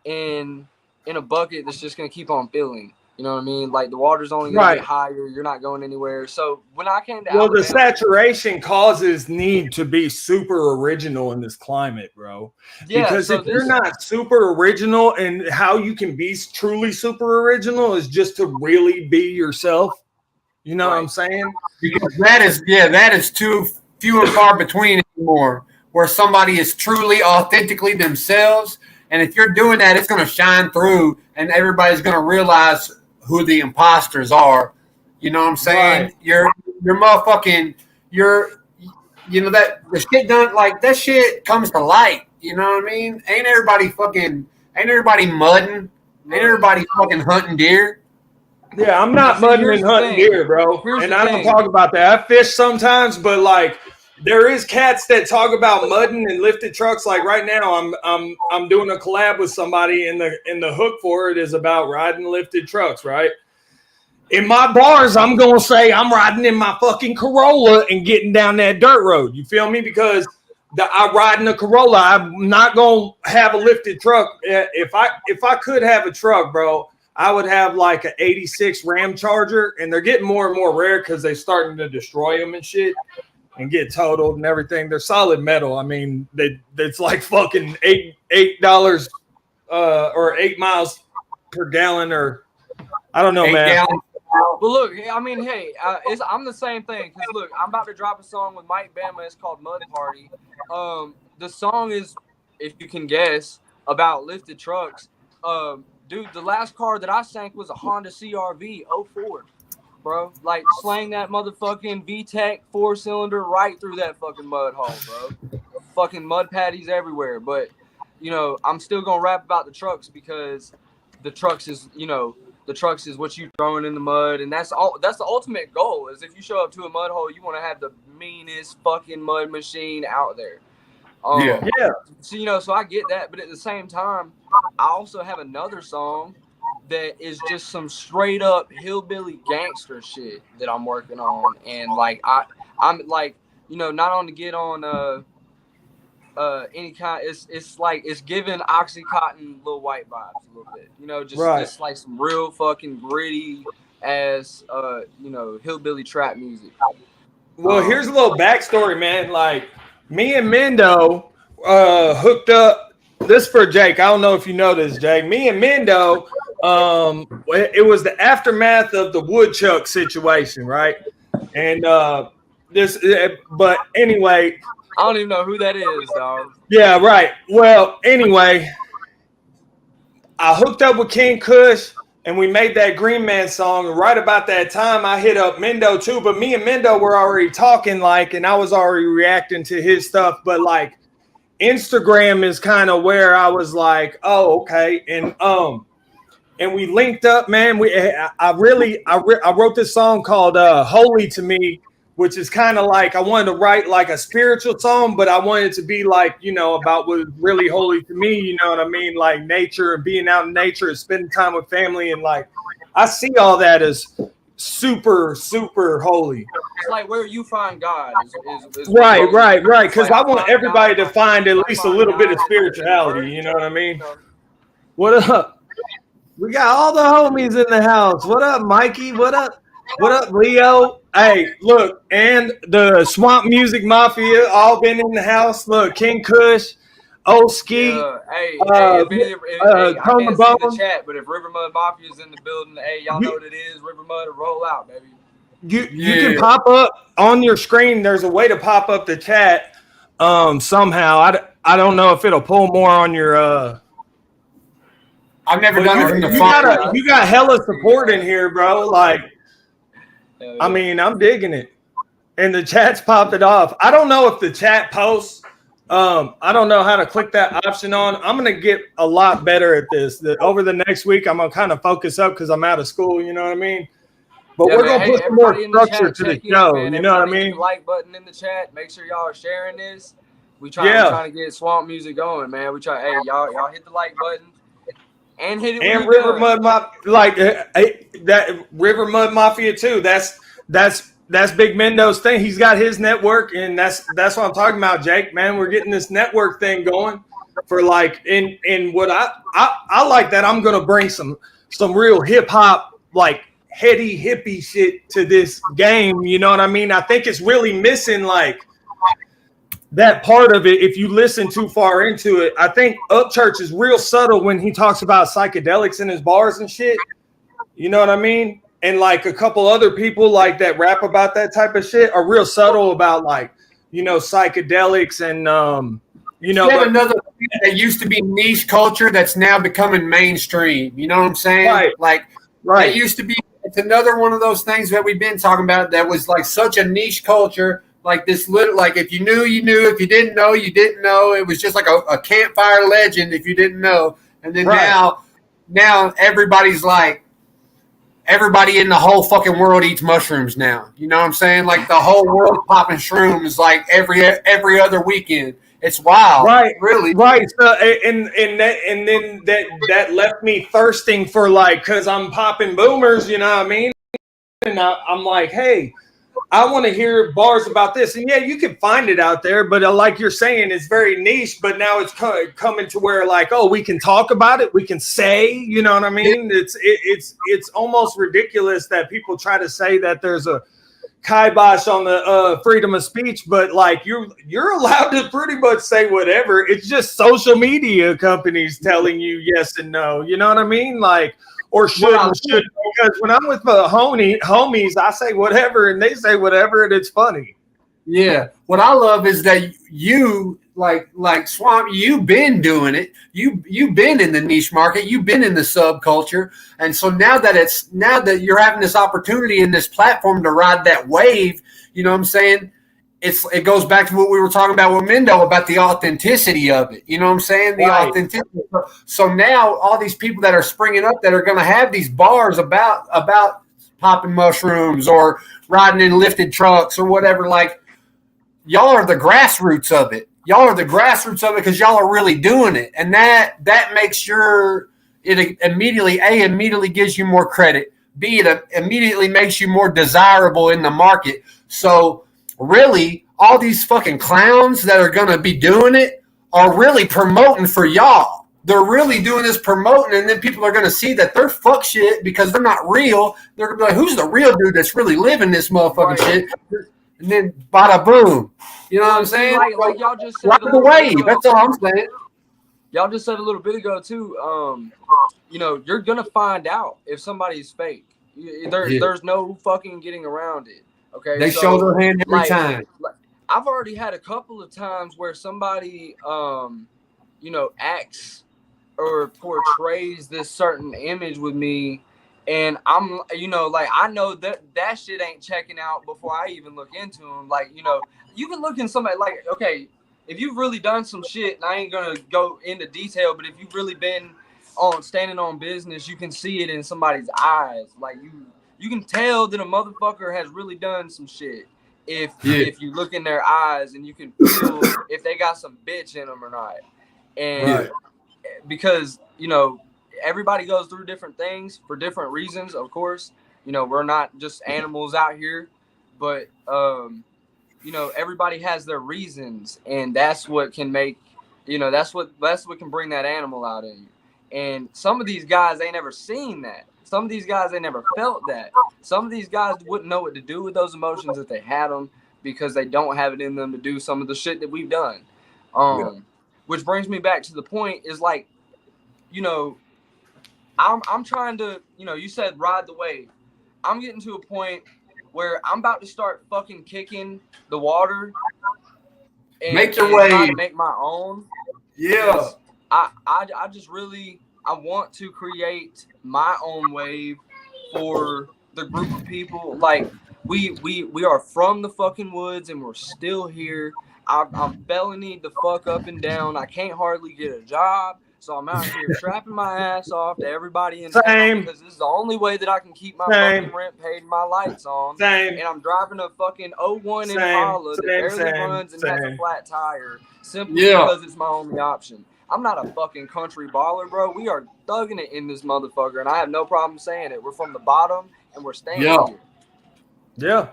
in a bucket that's just gonna keep on filling. You know what I mean? Like the water's only gonna get higher. You're not going anywhere. So when I came to Alabama, the saturation causes need to be super original in this climate, bro. Yeah, because if you're not super original, and how you can be truly super original is just to really be yourself. You know what I'm saying? Because that is too few and far between anymore, where somebody is truly authentically themselves. And if you're doing that, it's going to shine through, and everybody's going to realize who the imposters are. You know what I'm saying? Right. You're motherfucking, you know, that the shit done, like that shit comes to light. You know what I mean? Ain't everybody mudding? Ain't everybody fucking hunting deer? Yeah, I'm not mudding and hunting deer, bro. And I don't talk about that. I fish sometimes, but like there is cats that talk about mudding and lifted trucks. Like right now, I'm doing a collab with somebody, and the hook for it is about riding lifted trucks, right? In my bars, I'm gonna say I'm riding in my fucking Corolla and getting down that dirt road. You feel me? Because I ride in a Corolla. I'm not gonna have a lifted truck. If I could have a truck, bro, I would have like an 86 Ram Charger, and they're getting more and more rare because they're starting to destroy them and shit and get totaled and everything. They're solid metal. I mean, it's like fucking $8 or 8 miles per gallon, or I don't know, man. But look, I mean, hey, I'm the same thing. Because look, I'm about to drop a song with Mike Bama. It's called Mud Party. The song is, if you can guess, about lifted trucks. Dude, the last car that I sank was a Honda CR-V 04, bro. Like, slang that motherfucking VTEC 4-cylinder right through that fucking mud hole, bro. Fucking mud patties everywhere. But, you know, I'm still going to rap about the trucks because the trucks is, you know, the trucks is what you throwing in the mud. And that's the ultimate goal is if you show up to a mud hole, you want to have the meanest fucking mud machine out there. Yeah. So, you know, so I get that. But at the same time, I also have another song that is just some straight up hillbilly gangster shit that I'm working on. And like, I'm like, you know, not on to get on, any kind, it's like, it's giving Oxycontin Lil White vibes a little bit, you know, just like some real fucking gritty ass, you know, hillbilly trap music. Well, here's a little backstory, man. Like, me and Mendo hooked up. This for Jake. I don't know if you know this, Jake. Me and Mendo, it was the aftermath of the woodchuck situation, right? And but anyway, I don't even know who that is, dog. Yeah, right. Well, anyway, I hooked up with King Kush, and we made that Green Man song. And right about that time, I hit up Mendo too. But me and Mendo were already talking, like, and I was already reacting to his stuff. But like, Instagram is kind of where I was like, oh, okay. And we linked up, man. I wrote this song called Holy to Me, which is kind of like, I wanted to write like a spiritual song, but I wanted it to be like, you know, about what was really holy to me. You know what I mean? Like nature and being out in nature and spending time with family. And like, I see all that as super, super holy. It's like where you find God. Is right. Because I want everybody to find at least a little bit of spirituality. You know what I mean? What up? We got all the homies in the house. What up, Mikey? What up? What up, Leo? Hey, look, and the Swamp Music Mafia all been in the house. Look, King Kush, Oski. I can't see the chat, but if River Mud Mafia is in the building, hey, y'all know what it is. River Mud, roll out, baby. You can pop up on your screen. There's a way to pop up the chat somehow. I don't know if it'll pull more on your. I've never done it from the phone. You got hella support in here, bro. Like. I mean, I'm digging it. And the chat's popped it off. I don't know if the chat posts. I don't know how to click that option on. I'm going to get a lot better at this. Over the next week, I'm going to kind of focus up because I'm out of school. You know what I mean? But we're going to put some more structure to the show. You know what I mean? Like button in the chat. Make sure y'all are sharing this. We're trying to get swamp music going, man. Hey, y'all hit the like button. And hit it and River Mud Mafia, like that River Mud Mafia too. That's that's Big Mendo's thing. He's got his network, and that's what I'm talking about, Jake. Man, we're getting this network thing going for like in what I like that I'm gonna bring some real hip hop like heady hippie shit to this game. You know what I mean? I think it's really missing like that part of it. If you listen too far into it, I think Upchurch is real subtle when he talks about psychedelics in his bars and shit. You know what I mean? And like a couple other people like that rap about that type of shit are real subtle about like, you know, psychedelics and you know, but another thing that used to be niche culture that's now becoming mainstream. You know what I'm saying? Right. Like, right. It used to be. It's another one of those things that we've been talking about that was like such a niche culture. Like this little, like if you knew, you knew. If you didn't know, you didn't know. It was just like a campfire legend if you didn't know. And then now everybody's like, everybody in the whole fucking world eats mushrooms now. You know what I'm saying? Like the whole world popping shrooms like every other weekend. It's wild, right? Really, right. So, and then that left me thirsting for like, cause I'm popping boomers, you know what I mean? And I'm like, hey, I want to hear bars about this. And yeah, you can find it out there, but like you're saying, it's very niche. But now it's coming to where like, oh, we can talk about it. We can say, you know what I mean? It's almost ridiculous that people try to say that there's a kibosh on the freedom of speech, but like you're allowed to pretty much say whatever. It's just social media companies telling you yes and no. You know what I mean? Like, or should because when I'm with my homies, I say whatever and they say whatever, and it's funny. Yeah. What I love is that you like Swamp, you've been doing it. You've been in the niche market, you've been in the subculture. And so now that you're having this opportunity in this platform to ride that wave, you know what I'm saying? It goes back to what we were talking about with Mendo about the authenticity of it. You know what I'm saying? The authenticity. So now all these people that are springing up that are going to have these bars about popping mushrooms or riding in lifted trucks or whatever, like y'all are the grassroots of it. Y'all are the grassroots of it because y'all are really doing it. And that makes it immediately gives you more credit. B, it immediately makes you more desirable in the market. So really, all these fucking clowns that are going to be doing it are really promoting for y'all. They're really doing this promoting, and then people are going to see that they're fuck shit because they're not real. They're going to be like, who's the real dude that's really living this motherfucking shit? And then bada boom. You know what I'm saying? Like y'all just said. Ride the wave. That's all I'm saying. Y'all just said a little bit ago, too, you know, you're going to find out if somebody's fake. There's no fucking getting around it. Okay, they show their hand every time. I've already had a couple of times where somebody, you know, acts or portrays this certain image with me, and I'm, you know, like I know that shit ain't checking out before I even look into them. Like, you know, you can look in somebody like, okay, if you've really done some shit, and I ain't gonna go into detail, but if you've really been standing on business, you can see it in somebody's eyes, like you can tell that a motherfucker has really done some shit if you look in their eyes, and you can feel if they got some bitch in them or not. And because, you know, everybody goes through different things for different reasons, of course. You know, we're not just animals out here, but you know, everybody has their reasons, and that's what can make, you know, that's what can bring that animal out in you. And some of these guys ain't never seen that. Some of these guys, they never felt that. Some of these guys wouldn't know what to do with those emotions if they had them, because they don't have it in them to do some of the shit that we've done. Which brings me back to the point is like, you know, I'm trying to, you know, you said ride the wave. I'm getting to a point where I'm about to start fucking kicking the water and make your wave. Try to make my own. Yeah. I just really, I want to create my own wave for the group of people. Like we are from the fucking woods, and we're still here. I'm felonied the fuck up and down. I can't hardly get a job, so I'm out here trapping my ass off to everybody in town, because this is the only way that I can keep my fucking rent paid and my lights on. And I'm driving a fucking 01 Impala that barely runs and has a flat tire simply because it's my only option. I'm not a fucking country baller, bro. We are thugging it in this motherfucker, and I have no problem saying it. We're from the bottom, and we're staying here. Yeah.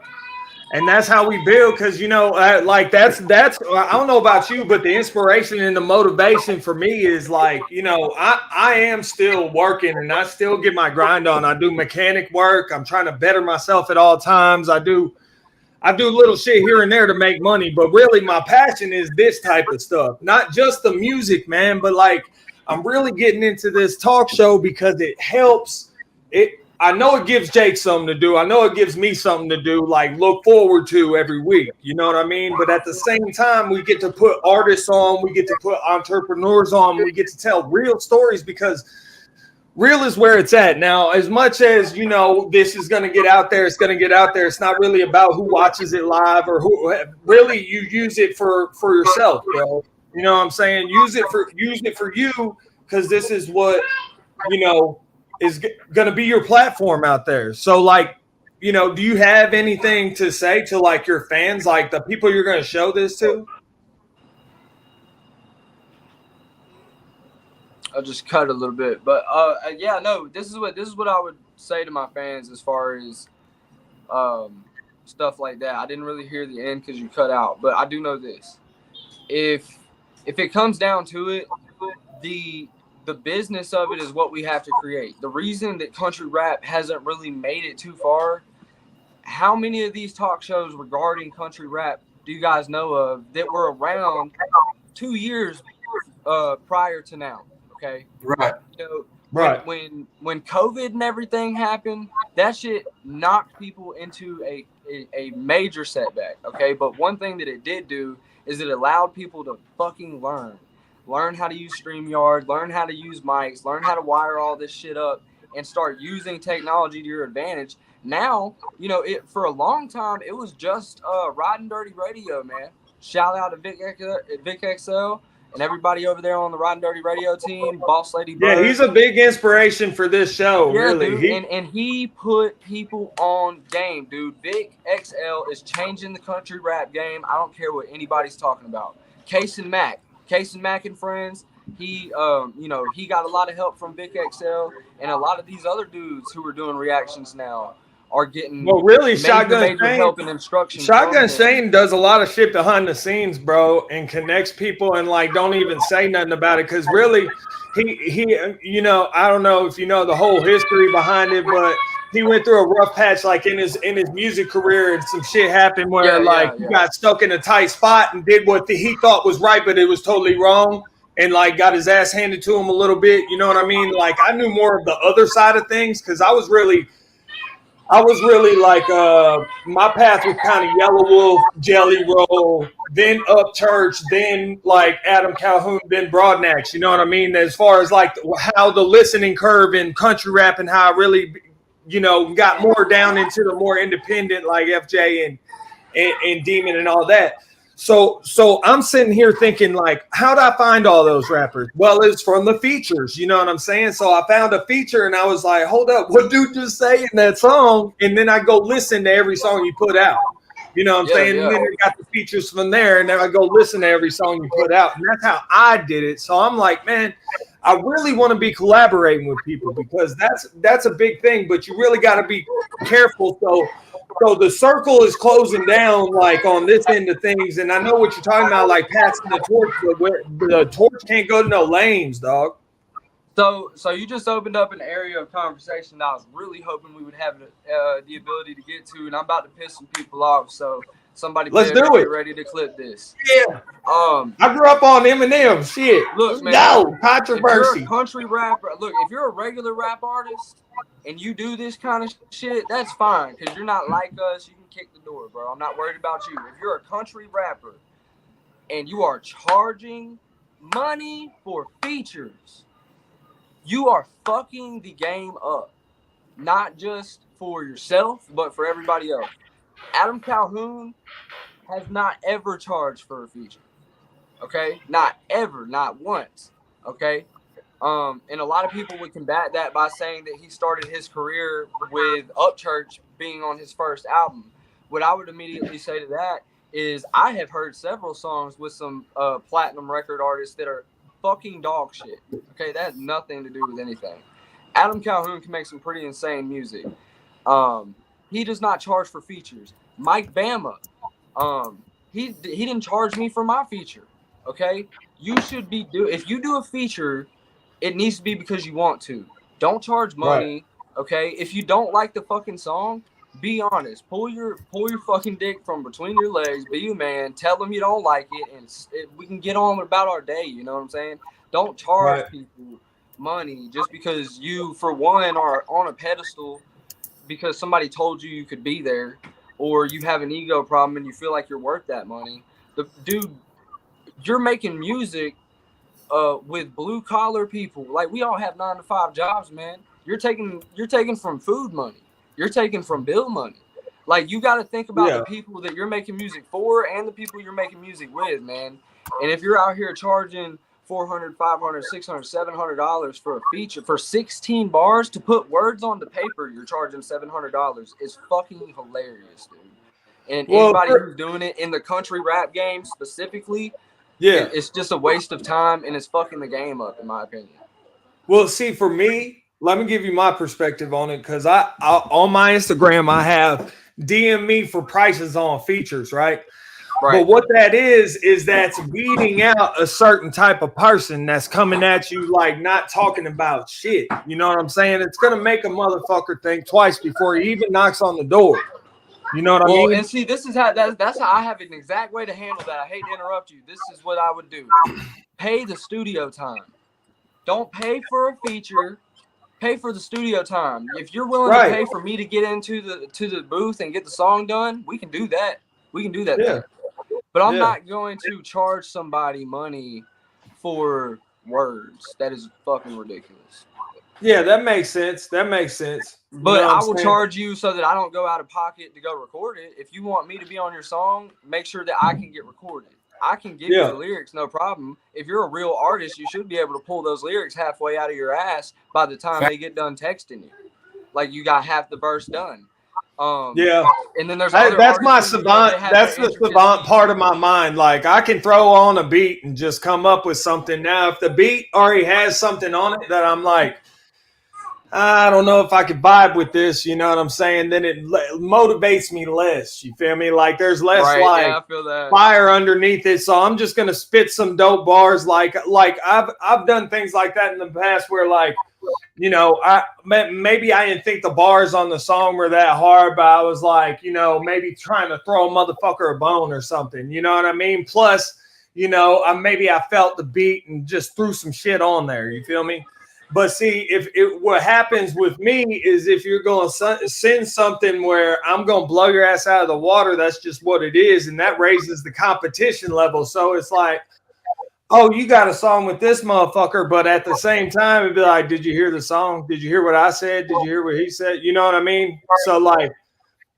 And that's how we build, because like that's I don't know about you, but the inspiration and the motivation for me is like, I am still working and I still get my grind on. I do mechanic work. I'm trying to better myself at all times. I do little shit here and there to make money, but really my passion is this type of stuff. Not just the music, man, but like I'm really getting into this talk show because it helps. I know it gives Jake something to do. I know it gives me something to do, like look forward to every week. You know what I mean? But at the same time, we get to put artists on, we get to put entrepreneurs on, we get to tell real stories, because real is where it's at. Now, as much as, this is going to get out there, it's going to get out there. It's not really about who watches it live or who really you use it for yourself, bro. You know what I'm saying? Use it for you, because this is what, is going to be your platform out there. So like, do you have anything to say to like your fans, like the people you're going to show this to? I'll just cut a little bit, but yeah, no, this is what I would say to my fans as far as stuff like that. I didn't really hear the end because you cut out, but I do know this: if it comes down to it, the business of it is what we have to create. The reason that country rap hasn't really made it too far, how many of these talk shows regarding country rap do you guys know of that were around 2 years prior to now? Okay. Right. Right. When COVID and everything happened, that shit knocked people into a major setback. Okay. But one thing that it did do is it allowed people to fucking learn how to use StreamYard, learn how to use mics, learn how to wire all this shit up, and start using technology to your advantage. Now, for a long time, it was just Riding Dirty Radio, man. Shout out to Vic XL and everybody over there on the Riding Dirty Radio team, Boss Lady Bird. Yeah, he's a big inspiration for this show, really. Dude, and he put people on game, dude. Vic XL is changing the country rap game. I don't care what anybody's talking about. Case and Mac and friends. He got a lot of help from Vic XL, and a lot of these other dudes who are doing reactions now are getting Shotgun Shane, help and instruction. Shotgun Shane does a lot of shit behind the scenes, bro, and connects people and like don't even say nothing about it, because really he I don't know if you know the whole history behind it, but he went through a rough patch like in his music career, and some shit happened where he got stuck in a tight spot and did what he thought was right, but it was totally wrong, and like got his ass handed to him a little bit. You know what I mean? Like I knew more of the other side of things, because I was really like my path was kind of Yellow Wolf, Jelly Roll, then Upchurch, then like Adam Calhoun, then Broadnax. You know what I mean? As far as like how the listening curve in country rap and how I really got more down into the more independent like FJ and Demon and all that. So I'm sitting here thinking like, how'd I find all those rappers? Well, it's from the features, you know what I'm saying? So I found a feature and I was like, hold up, what dude just say in that song? And then I go listen to every song you put out. You know what I'm saying? And then I got the features from there, and then I go listen to every song you put out. And that's how I did it. So I'm like, man, I really want to be collaborating with people, because that's a big thing, but you really got to be careful. So the circle is closing down like on this end of things, and I know what you're talking about, like passing the torch, but the torch can't go to no lanes, dog. So you just opened up an area of conversation that I was really hoping we would have the ability to get to, and I'm about to piss some people off. So somebody get ready to clip this. Yeah. I grew up on Eminem. Shit. Look, man. No controversy. If you're a country rapper, look, if you're a regular rap artist and you do this kind of shit, that's fine, because you're not like us. You can kick the door, bro. I'm not worried about you. If you're a country rapper and you are charging money for features, you are fucking the game up. Not just for yourself, but for everybody else. Adam Calhoun has not ever charged for a feature. Okay? Not ever, not once. Okay? And a lot of people would combat that by saying that he started his career with Upchurch being on his first album. What I would immediately say to that is I have heard several songs with some platinum record artists that are fucking dog shit. Okay, that has nothing to do with anything. Adam Calhoun can make some pretty insane music. He does not charge for features. Mike Bama, he didn't charge me for my feature. Okay, you should be if you do a feature, it needs to be because you want to. Don't charge money. Right. Okay, if you don't like the fucking song, be honest. Pull your fucking dick from between your legs. Be a man. Tell them you don't like it, and we can get on about our day. You know what I'm saying? Don't charge Right. people money just because you, for one, are on a pedestal because somebody told you could be there, or you have an ego problem and you feel like you're worth that money. Dude, you're making music with blue collar people. Like, we all have 9-to-5 jobs, man. You're taking from food money. You're taking from bill money. Like, you got to think about the people that you're making music for and the people you're making music with, man. And if you're out here charging $400, $500, $600, $700 for a feature for 16 bars to put words on the paper, you're charging $700. It's fucking hilarious, dude. And anybody who's doing it in the country rap game specifically, it's just a waste of time, and it's fucking the game up, in my opinion. Well, see, for me, let me give you my perspective on it, because I on my Instagram I have DM me for prices on features, right? But what that is that's weeding out a certain type of person that's coming at you like not talking about shit. You know what I'm saying? It's gonna make a motherfucker think twice before he even knocks on the door. You know what I mean? And see, this is how that's how I have an exact way to handle that. I hate to interrupt you. This is what I would do. Pay the studio time. Don't pay for a feature. Pay for the studio time. If you're willing to pay for me to get into the booth and get the song done, we can do that. We can do that. Yeah. But I'm not going to charge somebody money for words. That is fucking ridiculous. Yeah, that makes sense. But I will charge you so that I don't go out of pocket to go record it. If you want me to be on your song, make sure that I can get recorded. I can give you the lyrics, no problem. If you're a real artist, you should be able to pull those lyrics halfway out of your ass by the time they get done texting you. Like, you got half the verse done. And then there's that's my savant. That's the savant part of my mind. Like, I can throw on a beat and just come up with something. Now, if the beat already has something on it that I'm like, I don't know if I could vibe with this, you know what I'm saying? Then it motivates me less. You feel me? Like, there's less fire underneath it. So I'm just gonna spit some dope bars. Like I've done things like that in the past where, like, you know, maybe I didn't think the bars on the song were that hard, but I was like, you know, maybe trying to throw a motherfucker a bone or something. You know what I mean? Plus, you know, maybe I felt the beat and just threw some shit on there. You feel me? But see, what happens with me is if you're going to send something where I'm going to blow your ass out of the water, that's just what it is. And that raises the competition level. So it's like, oh, you got a song with this motherfucker. But at the same time, it'd be like, did you hear the song? Did you hear what I said? Did you hear what he said? You know what I mean? So, like,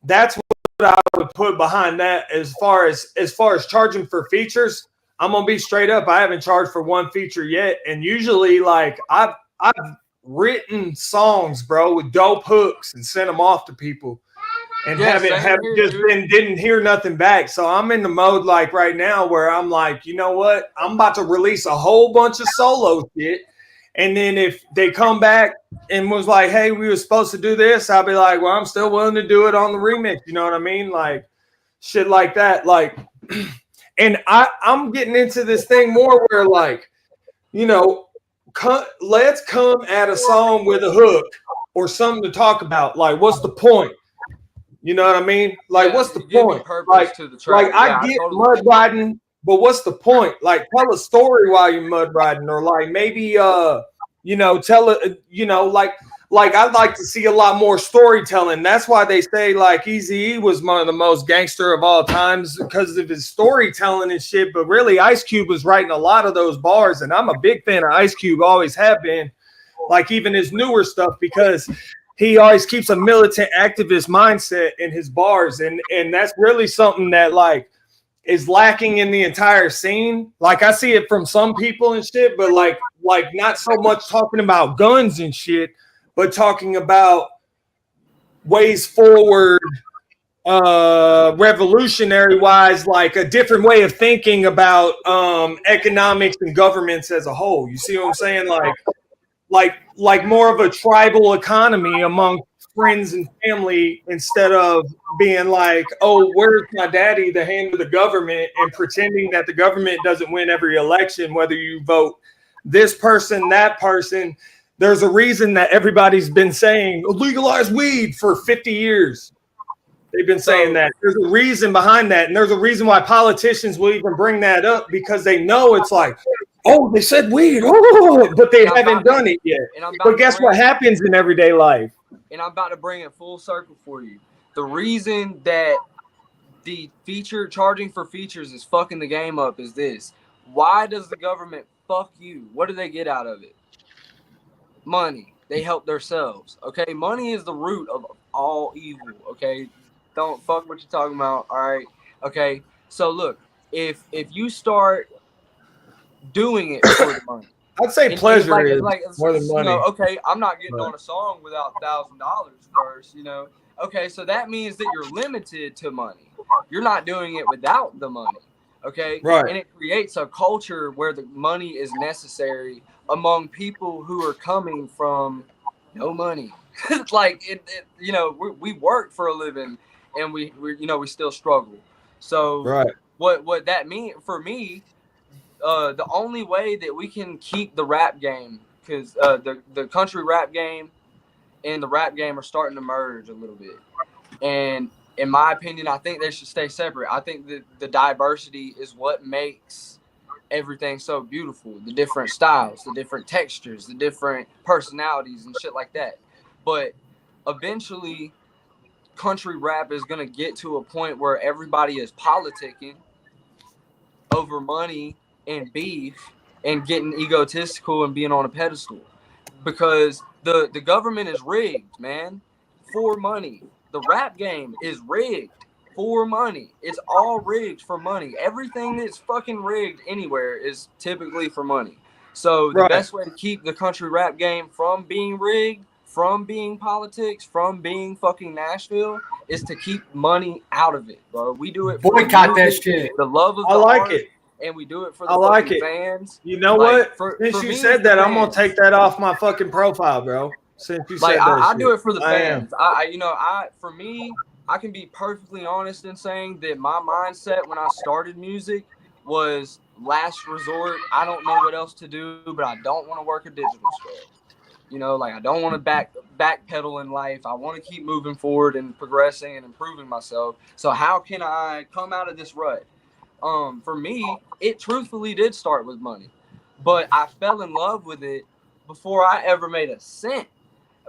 that's what I would put behind that. As far as charging for features, I'm going to be straight up. I haven't charged for one feature yet. And usually, like, I've written songs, bro, with dope hooks and sent them off to people, and didn't hear nothing back. So I'm in the mode like right now where I'm like, you know what? I'm about to release a whole bunch of solo shit, and then if they come back and was like, hey, we were supposed to do this, I'll be like, well, I'm still willing to do it on the remix. You know what I mean? Like, shit like that. Like, and I'm getting into this thing more where, like, you know, let's come at a song with a hook or something to talk about. Like, what's the point? You know what I mean? Like, what's the point? Like, I get mud riding, but what's the point? Like, tell a story while you're mud riding, or like maybe you know, tell it, you know, like I'd like to see a lot more storytelling. That's why they say, like, Eazy-E was one of the most gangster of all times because of his storytelling and shit. But really, Ice Cube was writing a lot of those bars, and I'm a big fan of Ice Cube, always have been. Like, even his newer stuff, because he always keeps a militant activist mindset in his bars, and that's really something that, like, is lacking in the entire scene. Like, I see it from some people and shit, but like not so much talking about guns and shit, but talking about ways forward, revolutionary wise, like a different way of thinking about economics and governments as a whole. You see what I'm saying? Like more of a tribal economy among friends and family instead of being like, oh, where's my daddy, the hand of the government, and pretending that the government doesn't win every election, whether you vote this person, that person. There's a reason that everybody's been saying legalize weed for 50 years. They've been saying that. There's a reason behind that. And there's a reason why politicians will even bring that up, because they know it's like, oh, they said weed, but they haven't done it yet. But guess what happens in everyday life? And I'm about to bring it full circle for you. The reason that the charging for features is fucking the game up is this. Why does the government fuck you? What do they get out of it? Money. They help themselves. Okay, money is the root of all evil. Okay, don't fuck what you're talking about. All right. Okay. So look, if you start doing it for the money, I'd say pleasure is more than money. Okay, I'm not getting on a song without $1,000 first. Okay, so that means that you're limited to money. You're not doing it without the money. Okay, right? And it creates a culture where the money is necessary among people who are coming from no money. Like we work for a living, and we still struggle. So right. What that means for me, the only way that we can keep the rap game, because the country rap game and the rap game are starting to merge a little bit, and in my opinion, I think they should stay separate. I think that the diversity is what makes everything so beautiful. The different styles, the different textures, the different personalities and shit like that. But eventually, country rap is going to get to a point where everybody is politicking over money and beef and getting egotistical and being on a pedestal, because the government is rigged, man, for money. The rap game is rigged for money. It's all rigged for money. Everything that's fucking rigged anywhere is typically for money. So the best way to keep the country rap game from being rigged, from being politics, from being fucking Nashville, is to keep money out of it, bro. We do it for boycott that shit. The love of the art, and we do it for the fucking fans. You know what? Since you said that, I'm gonna take that off my fucking profile, bro. Since you said that, I do it for the fans. For me, I can be perfectly honest in saying that my mindset when I started music was last resort. I don't know what else to do, but I don't want to work a digital store. I don't want to backpedal in life. I want to keep moving forward and progressing and improving myself. So how can I come out of this rut? For me, it truthfully did start with money, but I fell in love with it before I ever made a cent.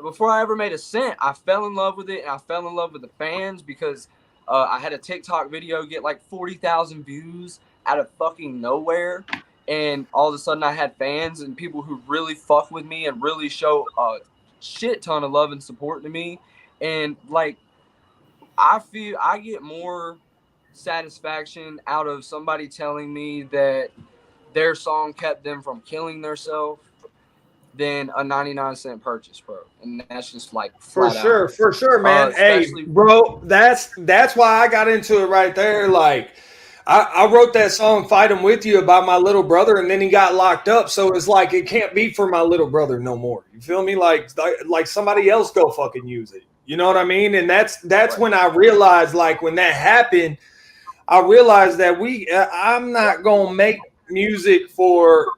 I fell in love with it, and I fell in love with the fans because I had a TikTok video get like 40,000 views out of fucking nowhere. And all of a sudden I had fans and people who really fuck with me and really show a shit ton of love and support to me. And I feel I get more satisfaction out of somebody telling me that their song kept them from killing themselves than a 99-cent purchase, bro. And that's just for sure, man. Hey, bro, that's why I got into it right there. I wrote that song "Fight 'Em With You" about my little brother, and then he got locked up. So it's like it can't be for my little brother no more. You feel me? Like somebody else go fucking use it. You know what I mean? And that's when I realized, when that happened, I realized that I'm not gonna make music for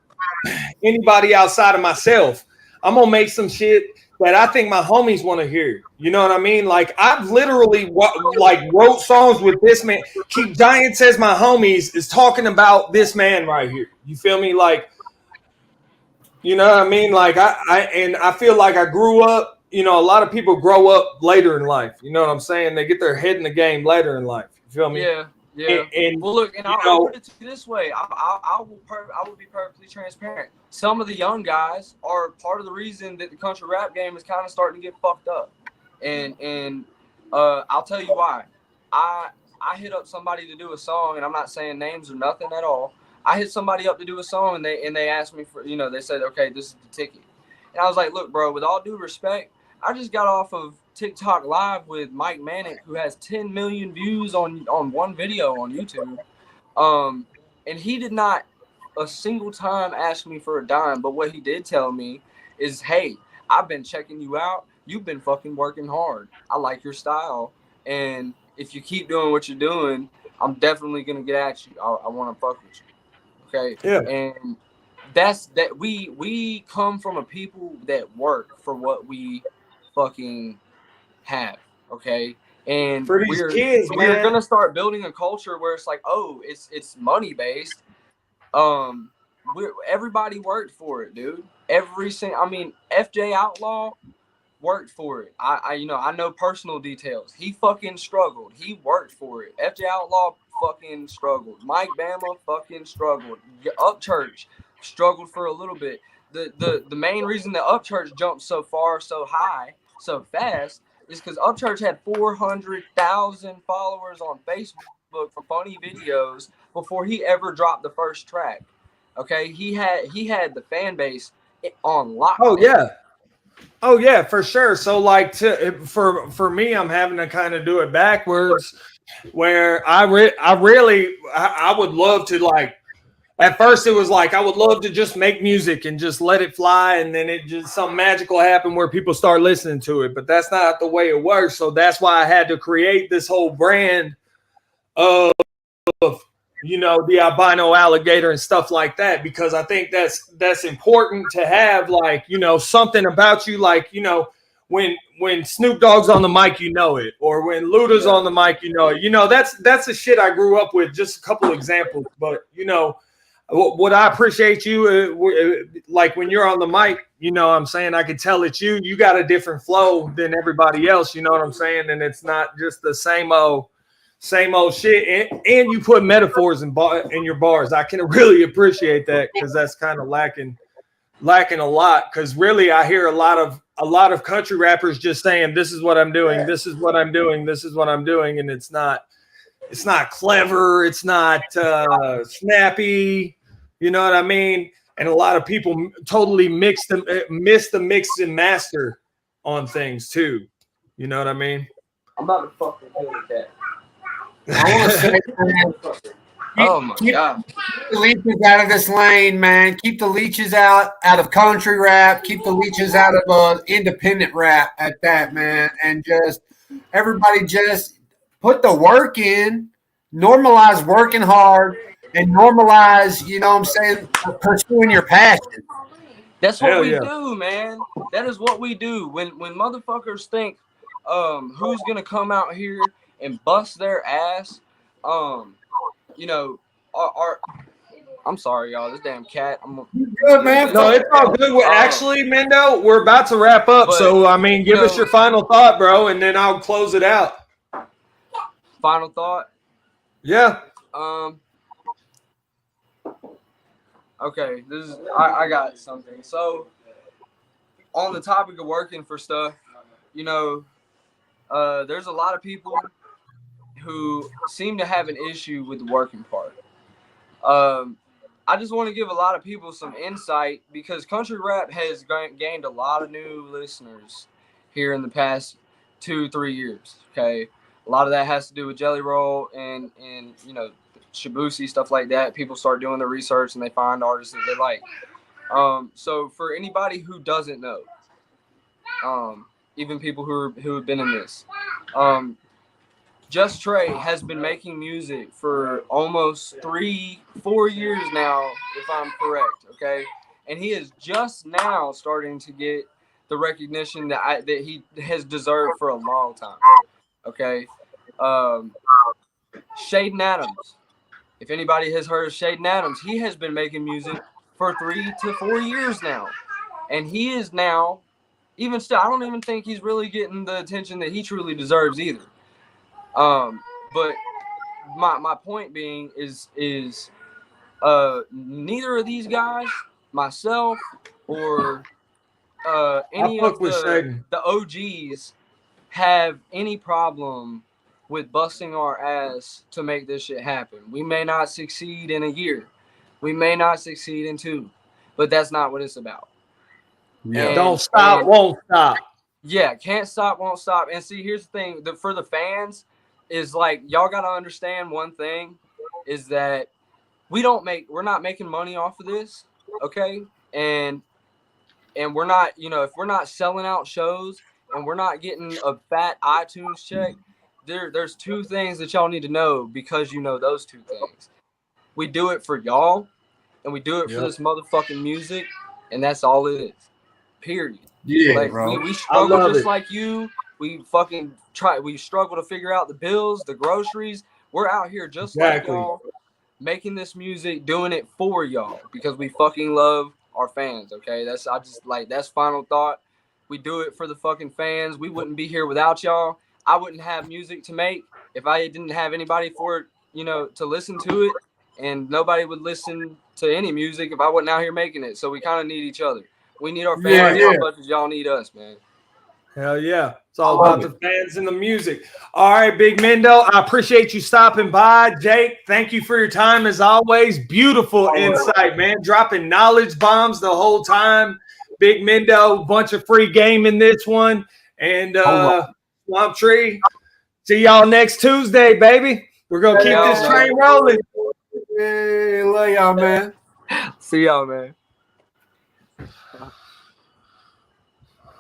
anybody outside of myself. I'm gonna make some shit that I think my homies want to hear. You know what I mean? I've literally wrote songs with this man. Keep Giants as my homies is talking about this man right here. You feel me? You know what I mean? I feel like I grew up. A lot of people grow up later in life. You know what I'm saying? They get their head in the game later in life. You feel me? Yeah. Yeah. And well, look, and I'll put it to you this way. I will be perfectly transparent. Some of the young guys are part of the reason that the country rap game is kind of starting to get fucked up. And I'll tell you why. I hit up somebody to do a song, and I'm not saying names or nothing at all. I hit somebody up to do a song, and they asked me for, they said, okay, this is the ticket. And I was like, look, bro, with all due respect, I just got off of TikTok live with Mike Manic, who has 10 million views on one video on YouTube. And he did not a single time ask me for a dime. But what he did tell me is, hey, I've been checking you out. You've been fucking working hard. I like your style. And if you keep doing what you're doing, I'm definitely going to get at you. I want to fuck with you. Okay. Yeah. And that's that we come from a people that work for what we fucking have. Okay. And For these kids, we're man. gonna start building a culture where it's like, oh, it's money based. Everybody worked for it, dude. I mean, FJ Outlaw worked for it. I know personal details. He fucking struggled. He worked for it. FJ Outlaw fucking struggled. Mike Bama fucking struggled. Upchurch struggled for a little bit. The main reason that Upchurch jumped so far, so high, so fast is because Upchurch had 400,000 followers on Facebook for funny videos before he ever dropped the first track. Okay, he had the fan base on lockdown. Oh yeah, for sure. So like for me, I'm having to kind of do it backwards, where I would love to, like, at first it was like I would love to just make music and just let it fly, and then it just something magical happened where people start listening to it. But that's not the way it works. So that's why I had to create this whole brand of the albino alligator and stuff like that, because I think that's important to have, like, something about you, like, when Snoop Dogg's on the mic, it, or when Luda's on the mic, it. That's the shit I grew up with. Just a couple examples, but what I appreciate you, like when you're on the mic, I'm saying, I could tell it's you got a different flow than everybody else, you know what I'm saying? And it's not just the same old shit, and you put metaphors in your bars. I can really appreciate that, because that's kind of lacking a lot. Because really, I hear a lot of country rappers just saying, "This is what I'm doing. This is what I'm doing. This is what I'm doing," and it's not clever. It's not snappy. You know what I mean? And a lot of people totally miss the mix and master on things too. You know what I mean? I'm about to fucking kill that. I want to say, oh my god, keep the leeches out of this lane, man. Keep the leeches out of country rap. Keep the leeches out of independent rap at that, man. And just everybody just put the work in, normalize working hard, and normalize, pursuing your passion. that's what we do, man. That is what we do. When motherfuckers think, who's gonna come out here and bust their ass, I'm sorry, y'all. This damn cat. Good, man. No, it's all good. Actually, Mendo, we're about to wrap up. So, I mean, give us your final thought, bro, and then I'll close it out. Final thought? Yeah. Okay, I got something. So, on the topic of working for stuff, there's a lot of people who seem to have an issue with the working part. I just want to give a lot of people some insight, because country rap has gained a lot of new listeners here in the past 2-3 years. Okay, a lot of that has to do with Jelly Roll and Shibusi, stuff like that. People start doing their research and they find artists that they like. So for anybody who doesn't know, even people who have been in this, Just Trey has been making music for almost 3-4 years now, if I'm correct. Okay, and he is just now starting to get the recognition that he has deserved for a long time. Okay, Shaden Adams. If anybody has heard of Shaden Adams, he has been making music for 3 to 4 years now, and he is now, even still, I don't even think he's really getting the attention that he truly deserves either. But my point being is neither of these guys, myself or any of the OGs, have any problem with busting our ass to make this shit happen. We may not succeed in a year, we may not succeed in 2, but that's not what it's about. Yeah, don't stop, won't stop. Yeah, can't stop, won't stop. And see, here's the thing: for the fans, is like, y'all gotta understand one thing, is that we're not making money off of this, okay? And and we're not, if we're not selling out shows and we're not getting a fat iTunes check, there's two things that y'all need to know, because those two things. We do it for y'all, and we do it for this motherfucking music, and that's all it is. Period. Yeah, like, bro. We struggle just like you. We fucking we struggle to figure out the bills, the groceries. We're out here just like y'all, making this music, doing it for y'all, because we fucking love our fans. Okay, that's final thought. We do it for the fucking fans. We wouldn't be here without y'all. I wouldn't have music to make if I didn't have anybody for it, to listen to it, and nobody would listen to any music if I wasn't out here making it. So we kind of need each other. We need our fans as much as y'all need us, man. Hell yeah. It's all about the fans and the music. All right, Big Mendo, I appreciate you stopping by. Jake, thank you for your time as always. Beautiful insight, man. Dropping knowledge bombs the whole time. Big Mendo, bunch of free game in this one. And Swamptree, see y'all next Tuesday, baby. We're going to keep this train rolling. Hey, love y'all, man. See y'all, man.